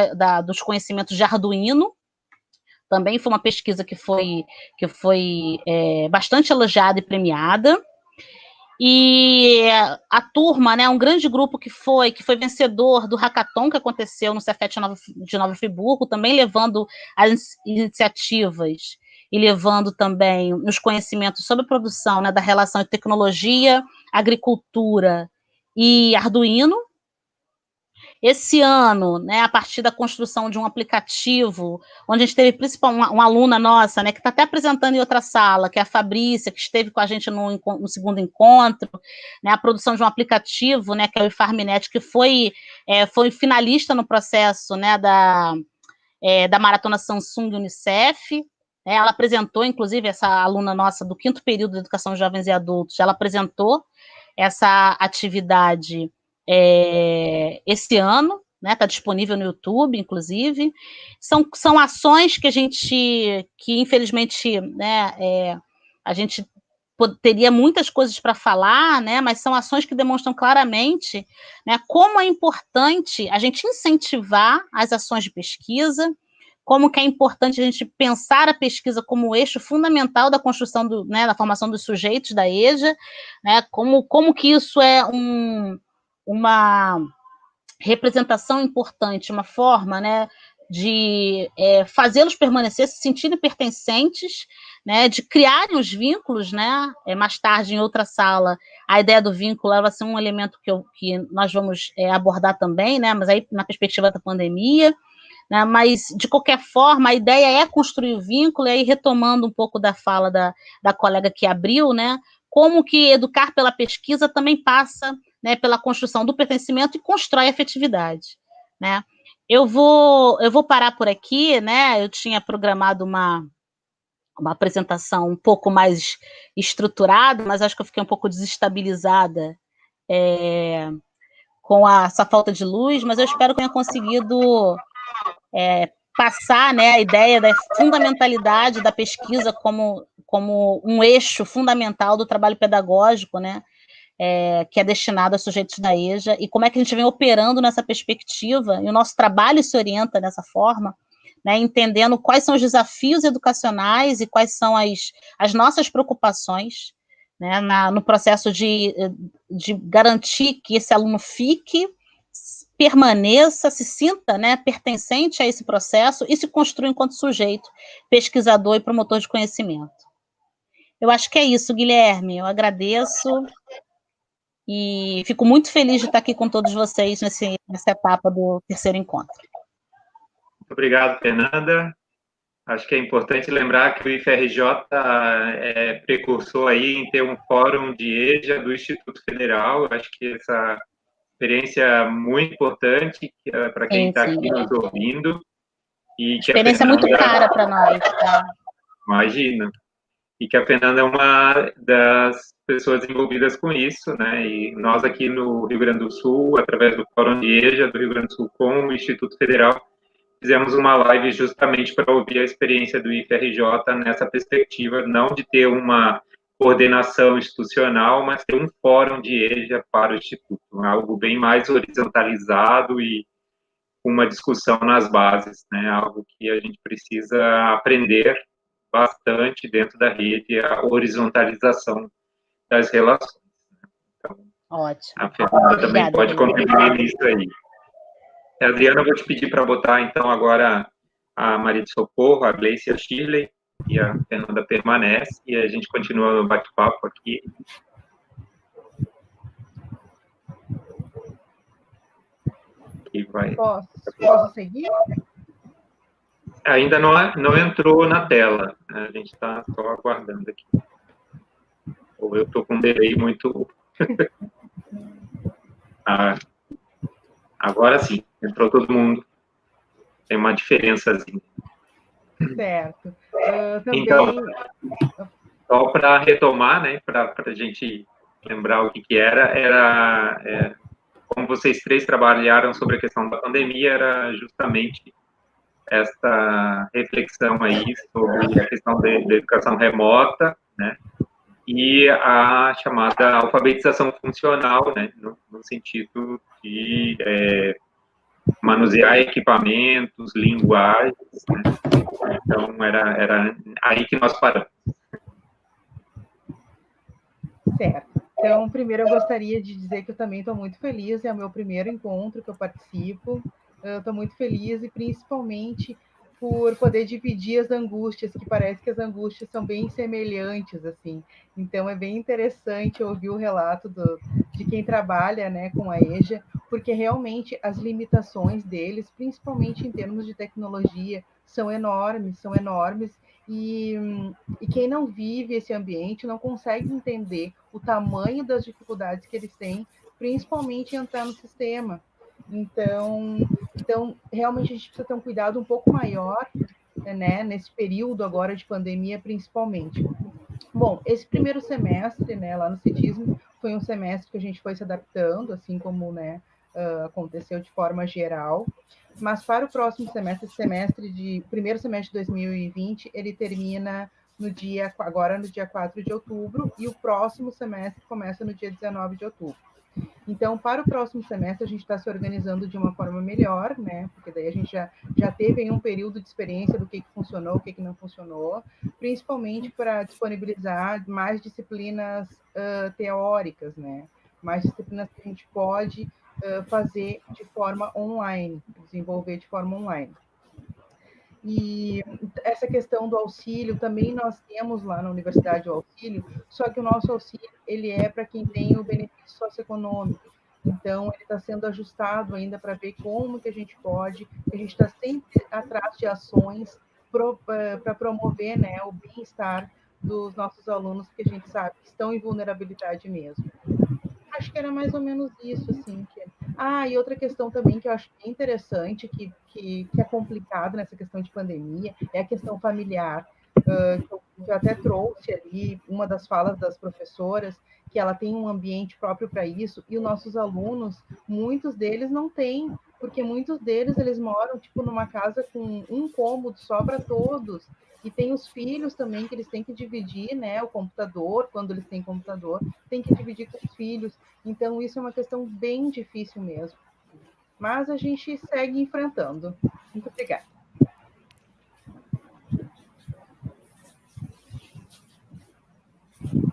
dos conhecimentos de Arduino. Também foi uma pesquisa que foi bastante elogiada e premiada. E a turma, né, um grande grupo que foi vencedor do hackathon que aconteceu no Cefet de Nova Friburgo, também levando as iniciativas e levando também os conhecimentos sobre a produção, né, da relação entre tecnologia, agricultura e Arduino. Esse ano, né, a partir da construção de um aplicativo, onde a gente teve principalmente uma aluna nossa, né, que está até apresentando em outra sala, que é a Fabrícia, que esteve com a gente no segundo encontro, né, a produção de um aplicativo, né, que é o IFarmNet, que foi finalista no processo, né, da Maratona Samsung Unicef. Ela apresentou, inclusive, essa aluna nossa do 5º período de Educação de Jovens e Adultos, ela apresentou essa atividade esse ano, né, está disponível no YouTube, inclusive. São ações que infelizmente, né, a gente teria muitas coisas para falar, né, mas são ações que demonstram claramente, né, como é importante a gente incentivar as ações de pesquisa, como que é importante a gente pensar a pesquisa como eixo fundamental da construção da formação dos sujeitos da EJA, né, como que isso é uma representação importante, uma forma, né, de fazê-los permanecer, se sentirem pertencentes, né, de criarem os vínculos, né, mais tarde em outra sala, a ideia do vínculo vai ser um elemento que nós vamos abordar também, né, mas aí na perspectiva da pandemia, né, mas de qualquer forma a ideia é construir o vínculo, e aí retomando um pouco da fala da colega que abriu, né, como que educar pela pesquisa também passa, né, pela construção do pertencimento e constrói a afetividade, né. Eu vou parar por aqui, né, eu tinha programado uma apresentação um pouco mais estruturada, mas acho que eu fiquei um pouco desestabilizada com essa falta de luz, mas eu espero que eu tenha conseguido passar, né, a ideia da fundamentalidade da pesquisa como um eixo fundamental do trabalho pedagógico, né, que é destinado a sujeitos da EJA, e como é que a gente vem operando nessa perspectiva, e o nosso trabalho se orienta dessa forma, né, entendendo quais são os desafios educacionais e quais são as nossas preocupações, né, no processo de garantir que esse aluno permaneça, se sinta, né, pertencente a esse processo e se construa enquanto sujeito, pesquisador e promotor de conhecimento. Eu acho que é isso, Guilherme, eu agradeço e fico muito feliz de estar aqui com todos vocês nessa etapa do terceiro encontro. Muito obrigado, Fernanda. Acho que é importante lembrar que o IFRJ é precursor aí em ter um fórum de EJA do Instituto Federal. Eu acho que essa experiência é muito importante para quem está aqui nos ouvindo. E que experiência muito cara para nós, tá? Imagina. E que a Fernanda é uma das pessoas envolvidas com isso, né? E nós aqui no Rio Grande do Sul, através do Fórum de EJA do Rio Grande do Sul com o Instituto Federal, fizemos uma live justamente para ouvir a experiência do IFRJ nessa perspectiva, não de ter uma coordenação institucional, mas ter um fórum de EJA para o Instituto, algo bem mais horizontalizado e com uma discussão nas bases, né? Algo que a gente precisa aprender bastante dentro da rede, a horizontalização das relações. Então, Ótimo. a Fernanda também Obrigada, pode Adriana. contribuir nisso aí. Adriana, eu vou te pedir para botar, então, agora a Maria de Socorro, a Gleice e a Shirley, e a Fernanda permanece, e a gente continua no bate-papo aqui. E vai. Posso seguir? Ainda não entrou na tela, né? A gente está só aguardando aqui. Ou eu estou com um delay muito... Agora sim, entrou todo mundo. Tem uma diferençazinha. Certo. Também... Então, só para retomar, né, para a gente lembrar o que era como vocês três trabalharam sobre a questão da pandemia, era justamente essa reflexão aí sobre a questão da educação remota, né, e a chamada alfabetização funcional, né, no sentido de manusear equipamentos, linguagens, né? Então, era aí que nós paramos. Certo. Então, primeiro eu gostaria de dizer que eu também estou muito feliz, é o meu primeiro encontro que eu participo, eu estou muito feliz e principalmente por poder dividir as angústias, que parece que as angústias são bem semelhantes, assim. Então, é bem interessante ouvir o relato de quem trabalha, né, com a EJA, porque realmente as limitações deles, principalmente em termos de tecnologia, são enormes, e quem não vive esse ambiente não consegue entender o tamanho das dificuldades que eles têm, principalmente em entrar no sistema. Então, realmente a gente precisa ter um cuidado um pouco maior, né, nesse período agora de pandemia, principalmente. Bom, esse primeiro semestre, né, lá no CETISM, foi um semestre que a gente foi se adaptando, assim como, né, aconteceu de forma geral, mas para o próximo semestre, primeiro semestre de 2020, ele termina agora no dia 4 de outubro, e o próximo semestre começa no dia 19 de outubro. Então, para o próximo semestre, a gente está se organizando de uma forma melhor, né? Porque daí a gente já teve aí um período de experiência do que funcionou, o que não funcionou, principalmente para disponibilizar mais disciplinas teóricas, né? Mais disciplinas que a gente pode fazer de forma online, desenvolver de forma online. E essa questão do auxílio, também nós temos lá na universidade o auxílio, só que o nosso auxílio, ele é para quem tem o benefício socioeconômico. Então, ele está sendo ajustado ainda para ver como que a gente está sempre atrás de ações para promover, né, o bem-estar dos nossos alunos, que a gente sabe que estão em vulnerabilidade mesmo. Acho que era mais ou menos isso, assim. E outra questão também que eu acho bem interessante, que é complicado nessa questão de pandemia, é a questão familiar. Que eu até trouxe ali uma das falas das professoras, que ela tem um ambiente próprio para isso, e os nossos alunos, muitos deles não têm, porque muitos deles, eles moram, tipo, numa casa com um cômodo só para todos, e tem os filhos também, que eles têm que dividir, né, o computador, quando eles têm computador, tem que dividir com os filhos. Então, isso é uma questão bem difícil mesmo. Mas a gente segue enfrentando. Muito obrigada.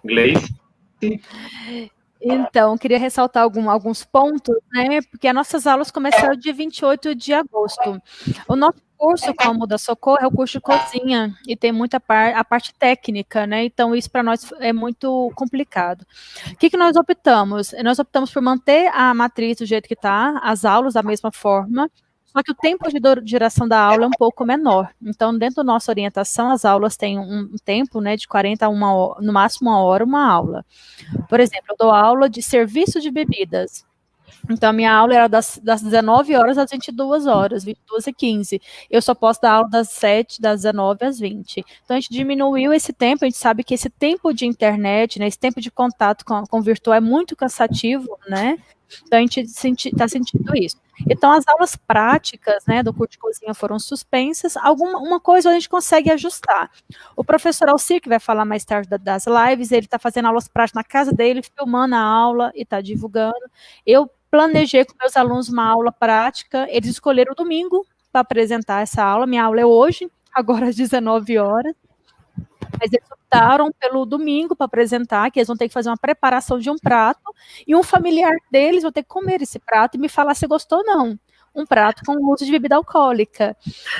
Gleice? Então, queria ressaltar alguns pontos, né? Porque as nossas aulas começaram dia 28 de agosto. O nosso curso, como o da Socorro, é o curso de cozinha, e tem muita a parte técnica, né? Então, isso para nós é muito complicado. O que nós optamos? Nós optamos por manter a matriz do jeito que está, as aulas da mesma forma, só que o tempo de duração da aula é um pouco menor. Então, dentro da nossa orientação, as aulas têm um tempo, né, de 40 a uma hora, no máximo uma hora, uma aula. Por exemplo, eu dou aula de serviço de bebidas. Então, a minha aula era das 19 horas às 22 horas, 22h15. Eu só posso dar aula das 7, das 19 às 20. Então, a gente diminuiu esse tempo, a gente sabe que esse tempo de internet, né, esse tempo de contato com o virtual é muito cansativo, né? Então, a gente está sentindo isso. Então, as aulas práticas, né, do curso de cozinha foram suspensas. Uma coisa a gente consegue ajustar. O professor Alcir, que vai falar mais tarde das lives, ele está fazendo aulas práticas na casa dele, filmando a aula e está divulgando. Eu planejei com meus alunos uma aula prática, eles escolheram o domingo para apresentar essa aula. Minha aula é hoje, agora às 19 horas. Mas eles optaram pelo domingo para apresentar, que eles vão ter que fazer uma preparação de um prato, e um familiar deles vai ter que comer esse prato e me falar se gostou ou não. Um prato com uso de bebida alcoólica.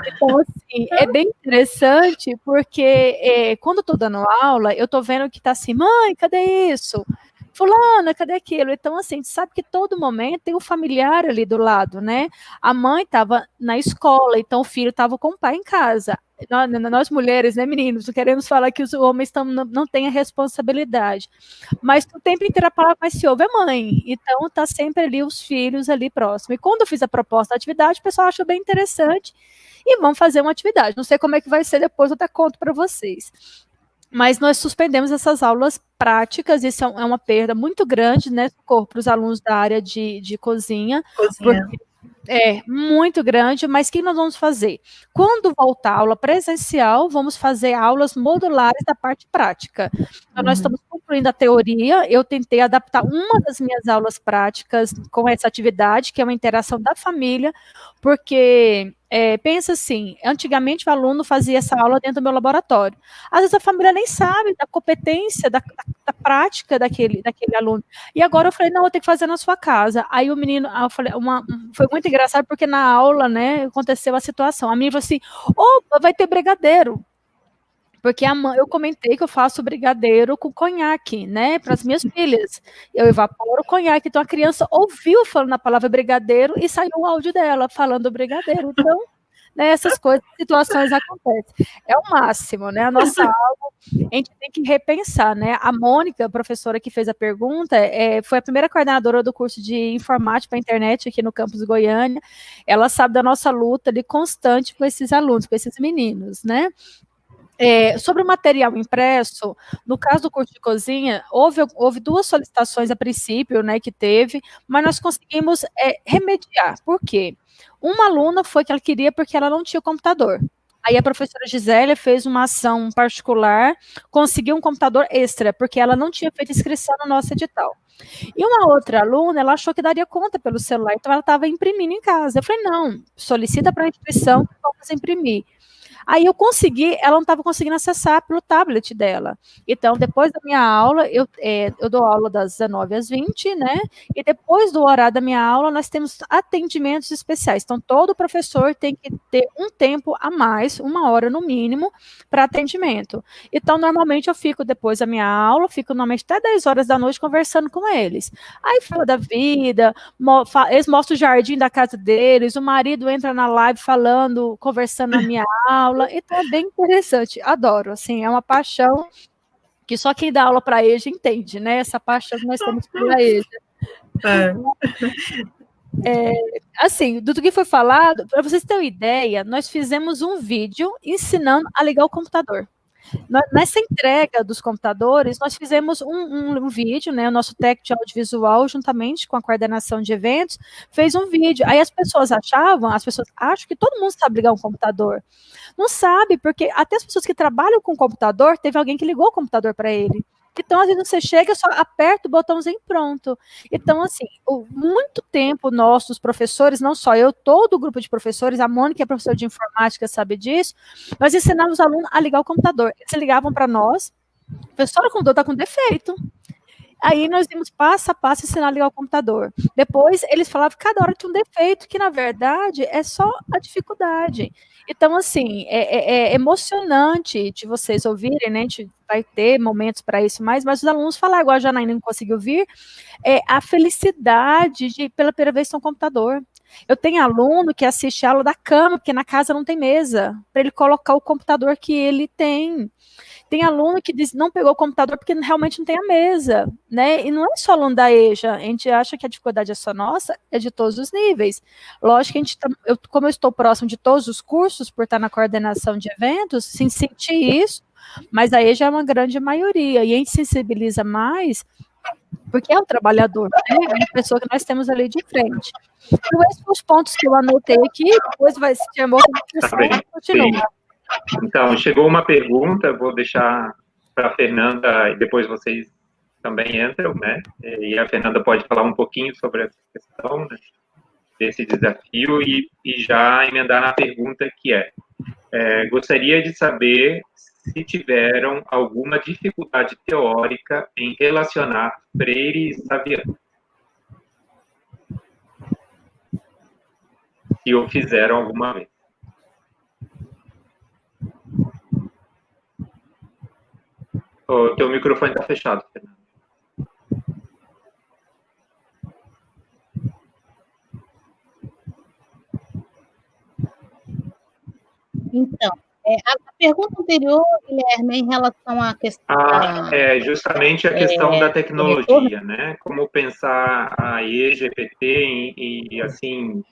Então, assim, é bem interessante, porque quando eu estou dando aula, eu estou vendo que está assim, mãe, cadê isso? Fulana, cadê aquilo? Então, assim, a gente sabe que todo momento tem um familiar ali do lado, né? A mãe estava na escola, então o filho estava com o pai em casa. Nós mulheres, né, meninos, não queremos falar que os homens não têm a responsabilidade, mas o tempo inteiro a palavra mais se ouve é mãe, então tá sempre ali os filhos ali próximo. E quando eu fiz a proposta da atividade, o pessoal achou bem interessante e vamos fazer uma atividade. Não sei como é que vai ser depois, eu até conto para vocês. Mas nós suspendemos essas aulas práticas, isso é uma perda muito grande, né, para os alunos da área de cozinha. Porque é muito grande, mas o que nós vamos fazer? Quando voltar a aula presencial, vamos fazer aulas modulares da parte prática. Então, nós estamos concluindo a teoria, eu tentei adaptar uma das minhas aulas práticas com essa atividade, que é uma interação da família, porque, pensa assim, antigamente o aluno fazia essa aula dentro do meu laboratório. Às vezes a família nem sabe da competência, da prática daquele aluno. E agora eu falei, não, eu tenho que fazer na sua casa. Aí o menino, eu falei, foi muito engraçado, porque na aula, né, aconteceu a situação. A menina falou assim, opa, vai ter brigadeiro. Porque eu comentei que eu faço brigadeiro com conhaque, né, para as minhas filhas. Eu evaporo o conhaque. Então a criança ouviu falando a palavra brigadeiro e saiu o áudio dela falando brigadeiro. Então, né, essas coisas, situações acontecem. É o máximo, né? A nossa aula, a gente tem que repensar, né? A Mônica, a professora que fez a pergunta, foi a primeira coordenadora do curso de informática para a internet aqui no campus Goiânia. Ela sabe da nossa luta ali constante com esses alunos, com esses meninos, né? Sobre o material impresso, no caso do curso de cozinha, houve 2 solicitações a princípio, né, que teve, mas nós conseguimos remediar. Por quê? Uma aluna foi que ela queria porque ela não tinha computador. Aí a professora Gisélia fez uma ação particular, conseguiu um computador extra, porque ela não tinha feito inscrição no nosso edital. E uma outra aluna, ela achou que daria conta pelo celular, então ela estava imprimindo em casa. Eu falei, não, solicita para a inscrição, vamos imprimir. Aí eu consegui, ela não estava conseguindo acessar pelo tablet dela. Então, depois da minha aula, eu dou aula das 19 às 20, né? E depois do horário da minha aula, nós temos atendimentos especiais. Então, todo professor tem que ter um tempo a mais, 1 hora no mínimo, para atendimento. Então, normalmente eu fico depois da minha aula, fico normalmente até 10 horas da noite conversando com eles. Aí fala da vida, eles mostram o jardim da casa deles, o marido entra na live falando, conversando na minha aula. Então é bem interessante, adoro, assim, é uma paixão que só quem dá aula para a EJA entende, né, essa paixão que nós temos pela EJA. Assim, do que foi falado, para vocês terem uma ideia, nós fizemos um vídeo ensinando a ligar o computador. Nessa entrega dos computadores, nós fizemos um vídeo, né? O nosso técnico de audiovisual, juntamente com a coordenação de eventos, fez um vídeo. Aí as pessoas acham que todo mundo sabe ligar um computador. Não sabe, porque até as pessoas que trabalham com computador, teve alguém que ligou o computador para ele. Então, às vezes, você chega, só aperta o botãozinho e pronto. Então, assim, muito tempo nossos professores, não só eu, todo o grupo de professores, a Mônica, que é professora de informática, sabe disso, nós ensinávamos os alunos a ligar o computador. Eles ligavam para nós, professora, o computador está com defeito. Aí nós vimos passo a passo ensinar a ligar o computador. Depois, eles falavam que cada hora tinha um defeito, que, na verdade, é só a dificuldade. Então, assim, é emocionante de vocês ouvirem, né? A gente vai ter momentos para isso mais, mas os alunos falam, igual a Janaína não conseguiu vir, a felicidade pela primeira vez ter um computador. Eu tenho aluno que assiste a aula da cama, porque na casa não tem mesa, para ele colocar o computador que ele tem. Tem aluno que diz não pegou o computador porque realmente não tem a mesa, né? E não é só aluno da EJA, a gente acha que a dificuldade é só nossa, é de todos os níveis. Lógico que a gente como eu estou próximo de todos os cursos, por estar na coordenação de eventos, sim, senti isso, mas a EJA é uma grande maioria, e a gente sensibiliza mais porque é o trabalhador, né? É uma pessoa que nós temos ali de frente. Então, esses são os pontos que eu anotei aqui, depois vai se chamar outra questão, continua. Então, chegou uma pergunta, vou deixar para a Fernanda, e depois vocês também entram, né? E a Fernanda pode falar um pouquinho sobre essa questão, né, desse desafio, e já emendar na pergunta que gostaria de saber se tiveram alguma dificuldade teórica em relacionar Freire e Saviano. Se o fizeram alguma vez. O teu microfone está fechado, Fernando. Então, a pergunta anterior, Guilherme, em relação à questão justamente a questão da tecnologia, né? Como pensar a EJPT e assim,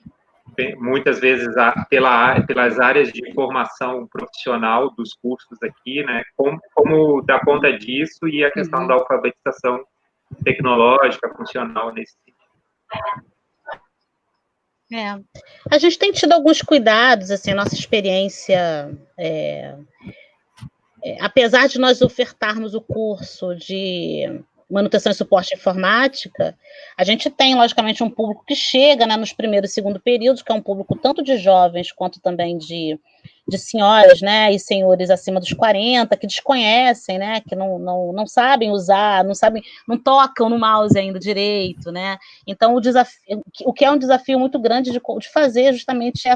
muitas vezes pelas áreas de formação profissional dos cursos aqui, né? Como dar conta disso e a questão da alfabetização tecnológica, funcional nesse sentido. A gente tem tido alguns cuidados, assim, nossa experiência, apesar de nós ofertarmos o curso de manutenção e suporte informática, a gente tem, logicamente, um público que chega, né, nos primeiro e segundo períodos, que é um público tanto de jovens quanto também de senhoras, né, e senhores acima dos 40, que desconhecem, né, que não sabem usar, não tocam no mouse ainda direito, né. Então, o que é um desafio muito grande de fazer justamente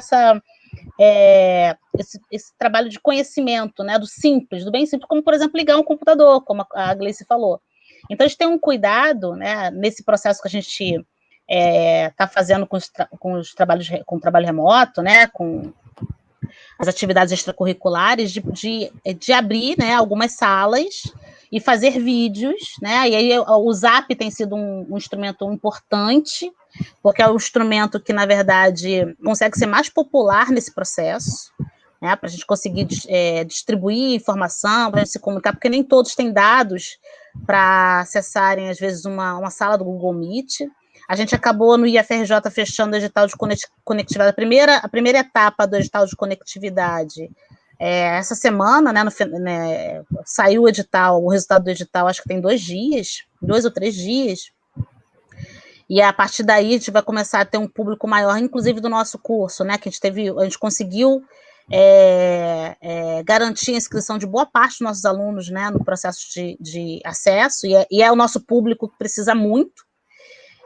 esse trabalho de conhecimento, né, do simples, do bem simples, como, por exemplo, ligar um computador, como a Gleice falou. Então, a gente tem um cuidado, né, nesse processo que a gente está fazendo com o trabalho remoto, né, com as atividades extracurriculares, de abrir, né, algumas salas e fazer vídeos, né, e aí o Zap tem sido um instrumento importante, porque é um instrumento que, na verdade, consegue ser mais popular nesse processo, né, para a gente conseguir distribuir informação, para a gente se comunicar, porque nem todos têm dados para acessarem, às vezes, uma sala do Google Meet. A gente acabou no IFRJ fechando o edital de conectividade, a primeira etapa do edital de conectividade. Essa semana, né, saiu o edital, o resultado do edital, acho que tem 2 ou 3 dias, e a partir daí a gente vai começar a ter um público maior, inclusive do nosso curso, né, que a gente conseguiu garantir a inscrição de boa parte dos nossos alunos, né, no processo de acesso, e é o nosso público que precisa muito.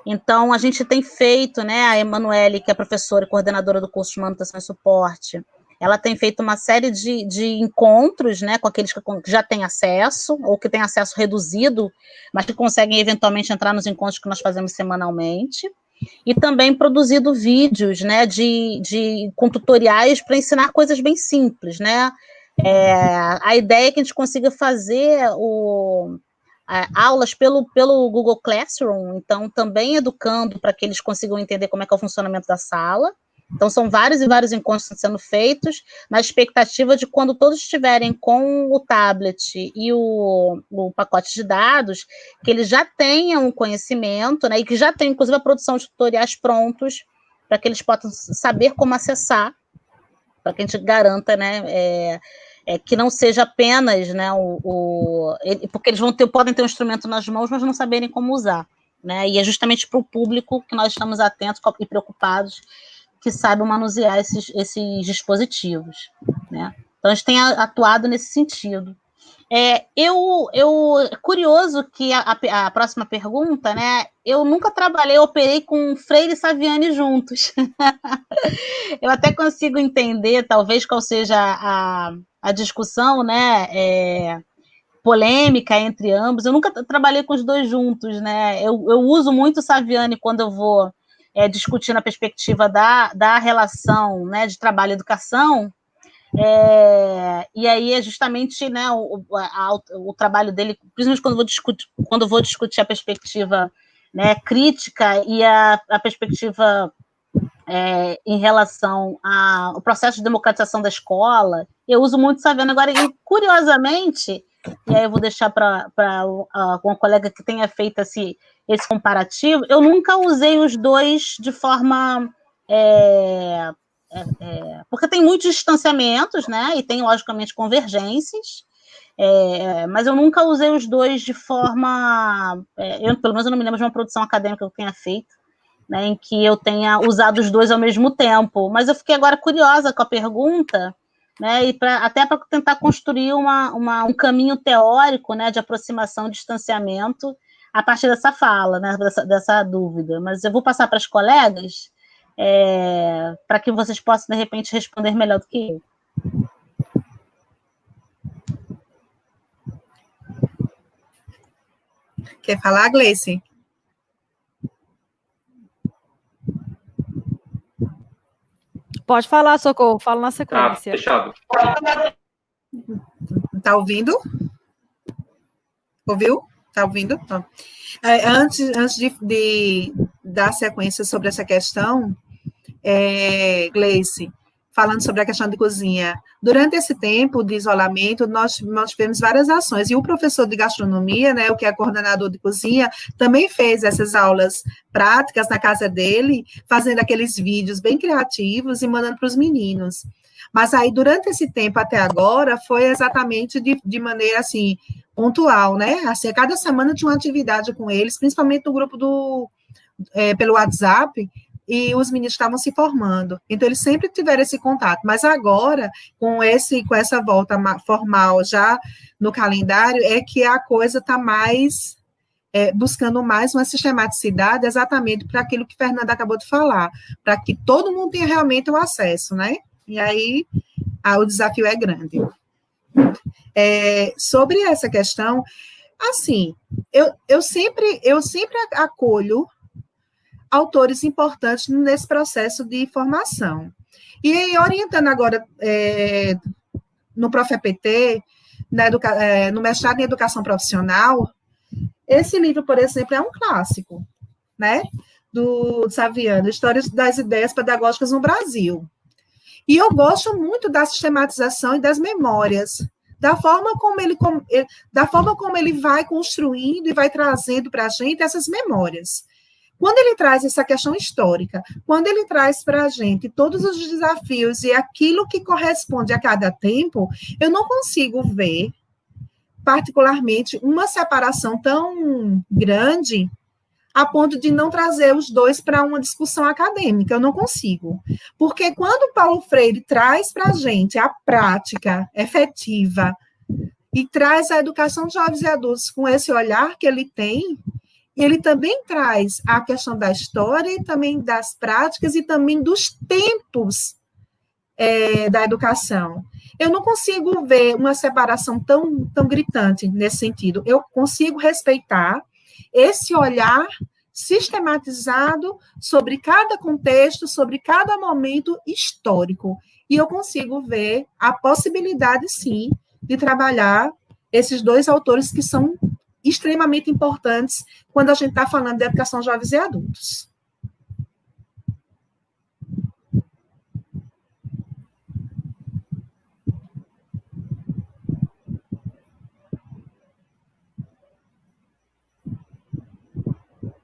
Então, a gente tem feito, né, a Emanuele, que é professora e coordenadora do curso de manutenção e suporte, ela tem feito uma série de encontros, né, com aqueles que já têm acesso, ou que têm acesso reduzido, mas que conseguem eventualmente entrar nos encontros que nós fazemos semanalmente, e também produzido vídeos, né, com tutoriais para ensinar coisas bem simples, né. A ideia é que a gente consiga fazer aulas pelo Google Classroom, então também educando para que eles consigam entender como é que é o funcionamento da sala. Então, são vários e vários encontros sendo feitos, na expectativa de quando todos estiverem com o tablet e o pacote de dados, que eles já tenham um conhecimento, né, e que já tenham, inclusive, a produção de tutoriais prontos, para que eles possam saber como acessar, para que a gente garanta, né, que não seja apenas, né, porque eles podem ter um instrumento nas mãos, mas não saberem como usar, né, e é justamente para o público que nós estamos atentos e preocupados, que saibam manusear esses dispositivos, né. Então, a gente tem atuado nesse sentido. Curioso que a próxima pergunta, né, eu nunca operei com Freire e Saviani juntos. Eu até consigo entender, talvez, qual seja a discussão, né, polêmica entre ambos. Eu nunca trabalhei com os dois juntos, né, eu uso muito o Saviani quando eu vou discutir na perspectiva da relação, né, de trabalho e educação, E aí é justamente, né, o trabalho dele, principalmente quando vou discutir a perspectiva, né, crítica e a perspectiva em relação ao processo de democratização da escola, eu uso muito Saviano. Agora, e curiosamente, e aí eu vou deixar para uma colega que tenha feito esse comparativo, eu nunca usei os dois de forma... porque tem muitos distanciamentos, né, e tem, logicamente, convergências, mas eu nunca usei os dois de forma... pelo menos eu não me lembro de uma produção acadêmica que eu tenha feito, né, em que eu tenha usado os dois ao mesmo tempo. Mas eu fiquei agora curiosa com a pergunta, né, e até para tentar construir um caminho teórico, né, de aproximação e distanciamento a partir dessa fala, né, dessa dúvida. Mas eu vou passar para as colegas para que vocês possam, de repente, responder melhor do que eu. Quer falar, Gleice? Pode falar, Socorro, fala na sequência. Tá, fechado. Tá ouvindo? Ouviu? Tá ouvindo? Tá. Antes de dar sequência sobre essa questão, Gleice, falando sobre a questão de cozinha, durante esse tempo de isolamento, nós tivemos várias ações, e o professor de gastronomia, né, o que é coordenador de cozinha, também fez essas aulas práticas na casa dele, fazendo aqueles vídeos bem criativos e mandando para os meninos. Mas aí, durante esse tempo até agora, foi exatamente de maneira, assim, pontual, né? Assim, a cada semana tinha uma atividade com eles, principalmente no grupo pelo WhatsApp, e os meninos estavam se formando. Então, eles sempre tiveram esse contato. Mas agora, com essa volta formal já no calendário, é que a coisa está mais... buscando mais uma sistematicidade exatamente para aquilo que Fernanda acabou de falar, para que todo mundo tenha realmente o acesso, né? E aí, o desafio é grande. Sobre essa questão, assim, eu sempre acolho autores importantes nesse processo de formação. E aí, orientando agora no ProfEPT, no mestrado em Educação Profissional, esse livro, por exemplo, é um clássico, né, do Saviano, História das Ideias Pedagógicas no Brasil. E eu gosto muito da sistematização e das memórias, da forma como ele vai construindo e vai trazendo para a gente essas memórias. Quando ele traz essa questão histórica, quando ele traz para a gente todos os desafios e aquilo que corresponde a cada tempo, eu não consigo ver, particularmente, uma separação tão grande a ponto de não trazer os dois para uma discussão acadêmica. Eu não consigo. Porque quando Paulo Freire traz para a gente a prática efetiva e traz a educação de jovens e adultos com esse olhar que ele tem, ele também traz a questão da história e também das práticas e também dos tempos da educação. Eu não consigo ver uma separação tão gritante nesse sentido. Eu consigo respeitar esse olhar sistematizado sobre cada contexto, sobre cada momento histórico. E eu consigo ver a possibilidade, sim, de trabalhar esses dois autores que são extremamente importantes quando a gente está falando de educação de jovens e adultos.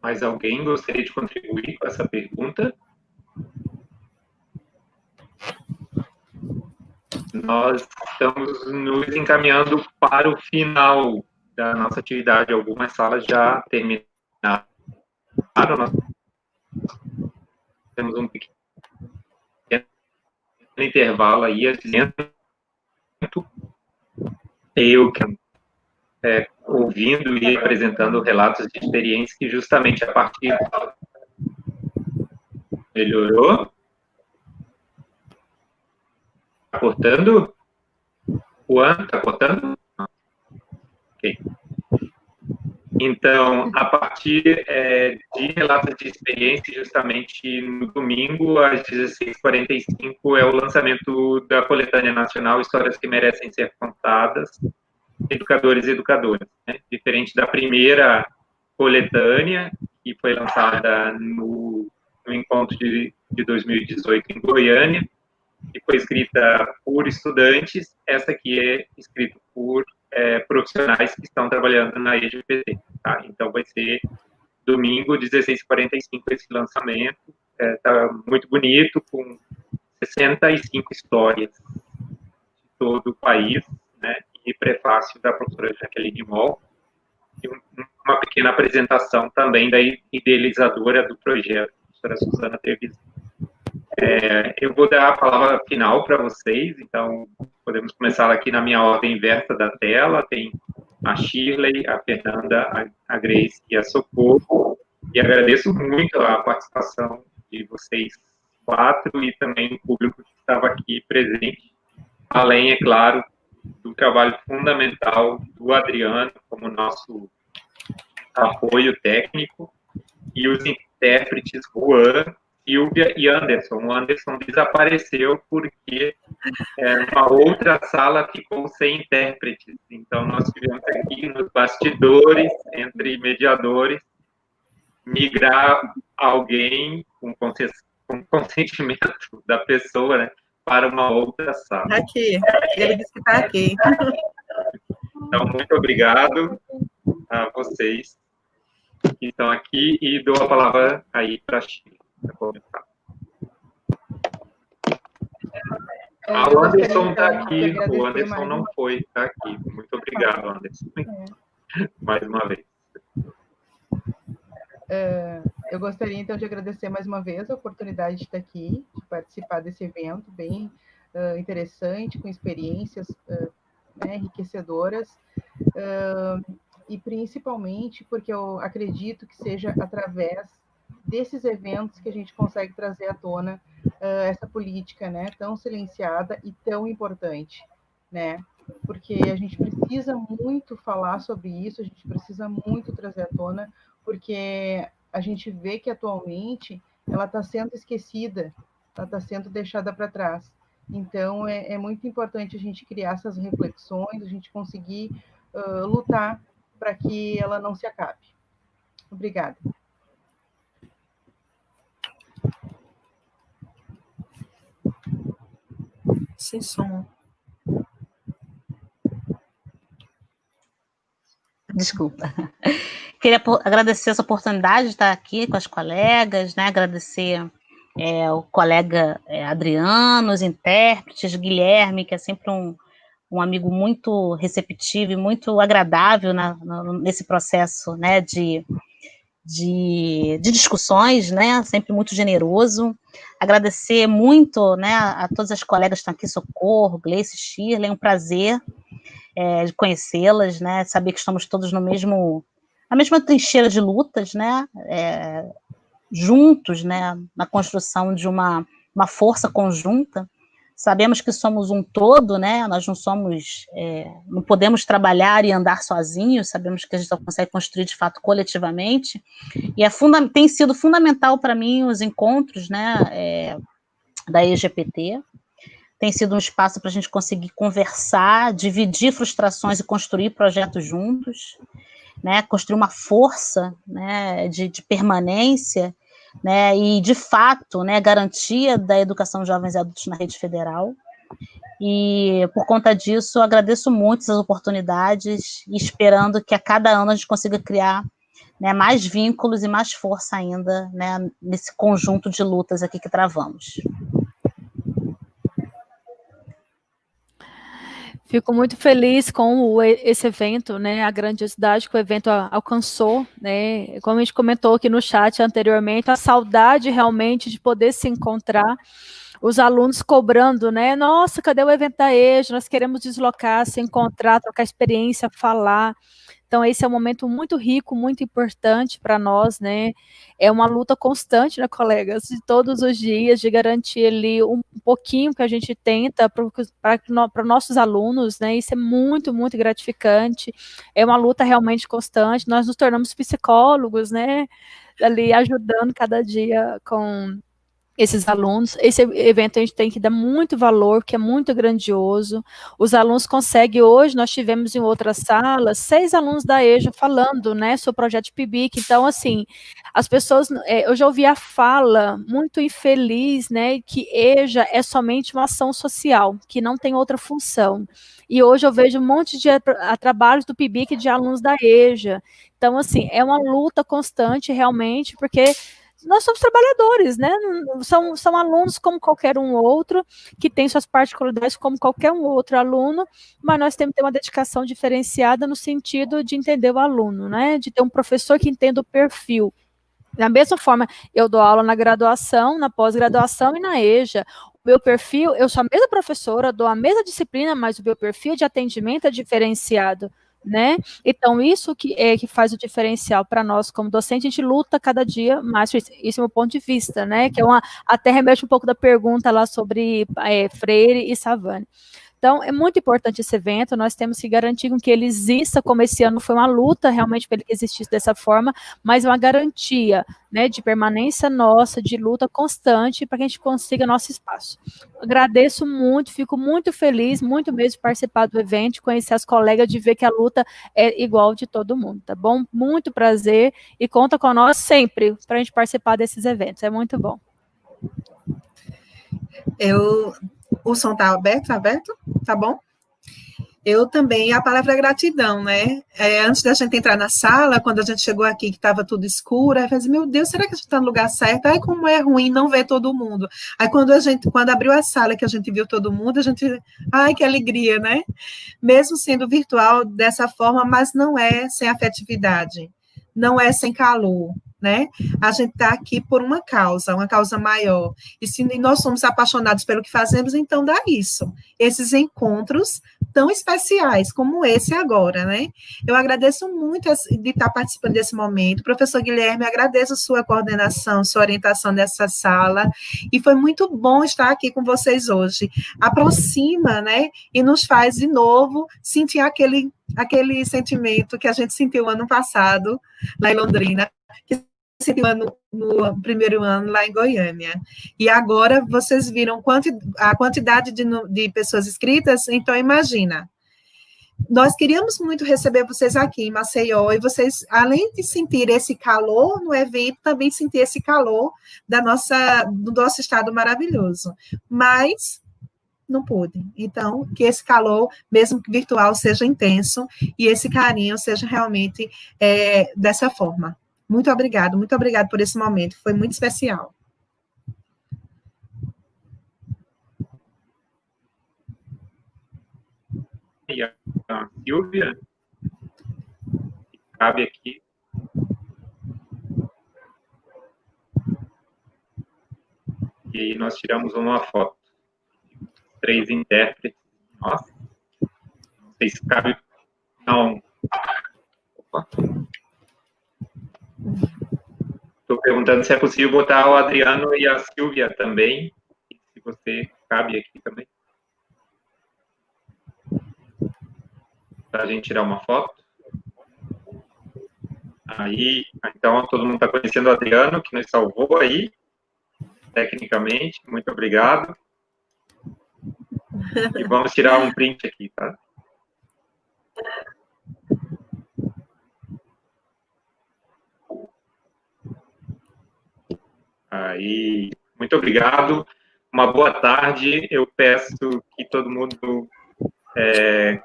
Mais alguém gostaria de contribuir com essa pergunta? Nós estamos nos encaminhando para o final da nossa atividade. Algumas salas já terminaram. Nós temos um pequeno intervalo aí. Eu ouvindo e apresentando relatos de experiência que justamente a partir... Melhorou? Está cortando? Juan, está cortando? Ok. Então, a partir de relatos de experiência, justamente no domingo, às 16h45, é o lançamento da coletânea nacional Histórias que Merecem Ser Contadas, Educadores e Educadoras, né? Diferente da primeira coletânea, que foi lançada no encontro de 2018 em Goiânia, que foi escrita por estudantes, essa aqui é escrita por profissionais que estão trabalhando na EGPT. Tá? Então, vai ser domingo, 16h45, esse lançamento. Está muito bonito, com 65 histórias de todo o país, né? E prefácio da professora Jaqueline Moll, e uma pequena apresentação também da idealizadora do projeto, a professora Suzana Trevisan. Eu vou dar a palavra final para vocês, então podemos começar aqui na minha ordem inversa da tela. Tem a Shirley, a Fernanda, a Grace e a Socorro, e agradeço muito a participação de vocês 4 e também o público que estava aqui presente, além, é claro, do trabalho fundamental do Adriano como nosso apoio técnico, e os intérpretes Juan, Silvia e Anderson. O Anderson desapareceu porque uma outra sala ficou sem intérpretes. Então, nós tivemos aqui nos bastidores, entre mediadores, migrar alguém com consentimento da pessoa, né, para uma outra sala. Aqui, ele disse que está aqui. Então, muito obrigado a vocês que estão aqui, e dou a palavra aí para a Chile. O Anderson está aqui, o Anderson não foi, está aqui. Muito obrigado, Anderson. Mais uma vez. Eu gostaria, então, de agradecer mais uma vez a oportunidade de estar aqui, de participar desse evento bem interessante, com experiências enriquecedoras, e principalmente porque eu acredito que seja através desses eventos que a gente consegue trazer à tona essa política, né, tão silenciada e tão importante, né, porque a gente precisa muito falar sobre isso, a gente precisa muito trazer à tona, porque a gente vê que atualmente ela está sendo esquecida, ela está sendo deixada para trás. Então, é muito importante a gente criar essas reflexões, a gente conseguir lutar para que ela não se acabe. Obrigada. Sem som. Desculpa. Queria agradecer essa oportunidade de estar aqui com as colegas, né? Agradecer o colega Adriano, os intérpretes, Guilherme, que é sempre um amigo muito receptivo e muito agradável nesse processo, né, de discussões, né, sempre muito generoso. Agradecer muito, né, a todas as colegas que estão aqui, Socorro, Gleice, Shirley, é um prazer de conhecê-las, né, saber que estamos todos na mesma trincheira de lutas, né, juntos, né, na construção de uma força conjunta. Sabemos que somos um todo, né, nós não podemos trabalhar e andar sozinhos, sabemos que a gente só consegue construir de fato coletivamente, e tem sido fundamental para mim os encontros, né, da EGPT, tem sido um espaço para a gente conseguir conversar, dividir frustrações e construir projetos juntos, né, construir uma força, né, de permanência, né, e, de fato, né, garantia da educação de jovens e adultos na rede federal. E, por conta disso, eu agradeço muito essas oportunidades e esperando que a cada ano a gente consiga criar, né, mais vínculos e mais força ainda, né, nesse conjunto de lutas aqui que travamos. Fico muito feliz com esse evento, né, a grandiosidade que o evento alcançou, né, como a gente comentou aqui no chat anteriormente, a saudade realmente de poder se encontrar, os alunos cobrando, né, nossa, cadê o evento da EJA, nós queremos deslocar, se encontrar, trocar experiência, falar, Então, esse é um momento muito rico, muito importante para nós, né? É uma luta constante, né, colegas, de todos os dias, de garantir ali um pouquinho que a gente tenta para nossos alunos, né? Isso é muito, muito gratificante. É uma luta realmente constante. Nós nos tornamos psicólogos, né? Ali ajudando cada dia com esses alunos. Esse evento a gente tem que dar muito valor, que é muito grandioso. Os alunos conseguem, hoje nós tivemos em outras salas, 6 alunos da EJA falando, né, sobre o projeto PIBIC. Então, assim, as pessoas, eu já ouvi a fala muito infeliz, né, que EJA é somente uma ação social, que não tem outra função. E hoje eu vejo um monte de trabalhos do PIBIC de alunos da EJA. Então, assim, é uma luta constante, realmente, porque nós somos trabalhadores, né? São alunos como qualquer um outro, que tem suas particularidades como qualquer um outro aluno, mas nós temos que ter uma dedicação diferenciada no sentido de entender o aluno, né? De ter um professor que entenda o perfil. Da mesma forma, eu dou aula na graduação, na pós-graduação e na EJA. O meu perfil, eu sou a mesma professora, dou a mesma disciplina, mas o meu perfil de atendimento é diferenciado, né? Então, isso que faz o diferencial para nós como docente, a gente luta cada dia mais, isso é o meu ponto de vista, né? Que é até remete um pouco da pergunta lá sobre Freire e Savane. Então, é muito importante esse evento, nós temos que garantir que ele exista, como esse ano foi uma luta realmente para ele que existisse dessa forma, mas uma garantia, né, de permanência nossa, de luta constante, para que a gente consiga nosso espaço. Agradeço muito, fico muito feliz, muito mesmo de participar do evento, de conhecer as colegas, de ver que a luta é igual de todo mundo, tá bom? Muito prazer, e conta com nós sempre, para a gente participar desses eventos, é muito bom. O som está aberto? Tá bom? Eu também, a palavra é gratidão, né? Antes da gente entrar na sala, quando a gente chegou aqui, que estava tudo escuro, aí eu falei, meu Deus, será que a gente está no lugar certo? Aí como é ruim não ver todo mundo. Aí quando abriu a sala, que a gente viu todo mundo, ai, que alegria, né? Mesmo sendo virtual dessa forma, mas não é sem afetividade, não é sem calor, né? A gente está aqui por uma causa maior. E se nós somos apaixonados pelo que fazemos, então dá isso. Esses encontros tão especiais como esse agora, né? Eu agradeço muito de estar participando desse momento. Professor Guilherme, agradeço sua coordenação, sua orientação dessa sala, e foi muito bom estar aqui com vocês hoje. Aproxima, né? E nos faz, de novo, sentir aquele sentimento que a gente sentiu ano passado, lá em Londrina, que sentiu no primeiro ano lá em Goiânia. E agora vocês viram a quantidade de pessoas inscritas, então imagina. Nós queríamos muito receber vocês aqui em Maceió, e vocês, além de sentir esse calor no evento, também sentir esse calor do nosso estado maravilhoso. Mas não pude. Então, que esse calor, mesmo que virtual, seja intenso, e esse carinho seja realmente dessa forma. Muito obrigado por esse momento, foi muito especial. E a Silvia, que cabe aqui. E aí nós tiramos uma foto. 3 intérpretes. Nossa. Não sei se cabe. Não. Opa. Estou perguntando se é possível botar o Adriano e a Silvia também. Se você cabe aqui também. Para a gente tirar uma foto. Aí, então, todo mundo está conhecendo o Adriano, que nos salvou aí, tecnicamente. Muito obrigado. E vamos tirar um print aqui, tá? Aí, muito obrigado. Uma boa tarde. Eu peço que todo mundo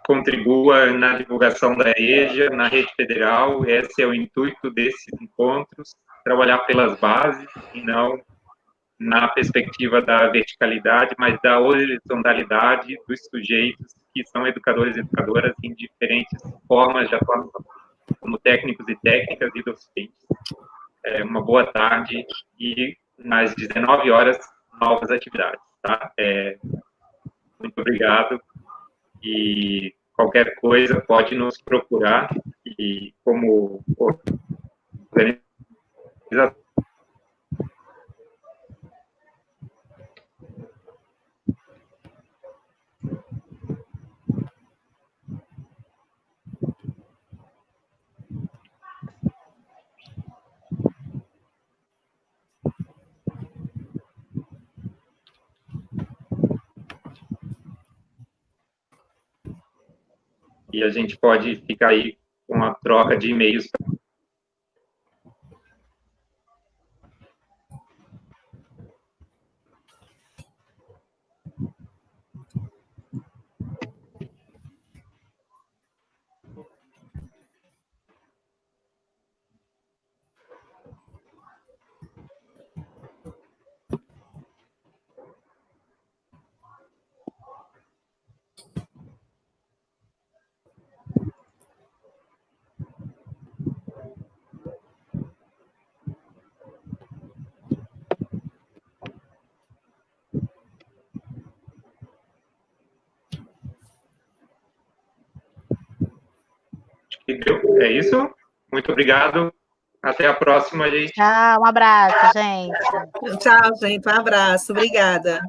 contribua na divulgação da EJA, na rede federal. Esse é o intuito desses encontros, trabalhar pelas bases e não na perspectiva da verticalidade, mas da horizontalidade dos sujeitos que são educadores e educadoras em diferentes formas de atuação, como técnicos e técnicas e docentes. Uma boa tarde e às 19 horas, novas atividades, tá? Muito obrigado e qualquer coisa pode nos procurar e E como organização, e a gente pode ficar aí com a troca de e-mails. É isso? Muito obrigado. Até a próxima, gente. Tchau, um abraço, gente. Tchau, gente. Um abraço. Obrigada.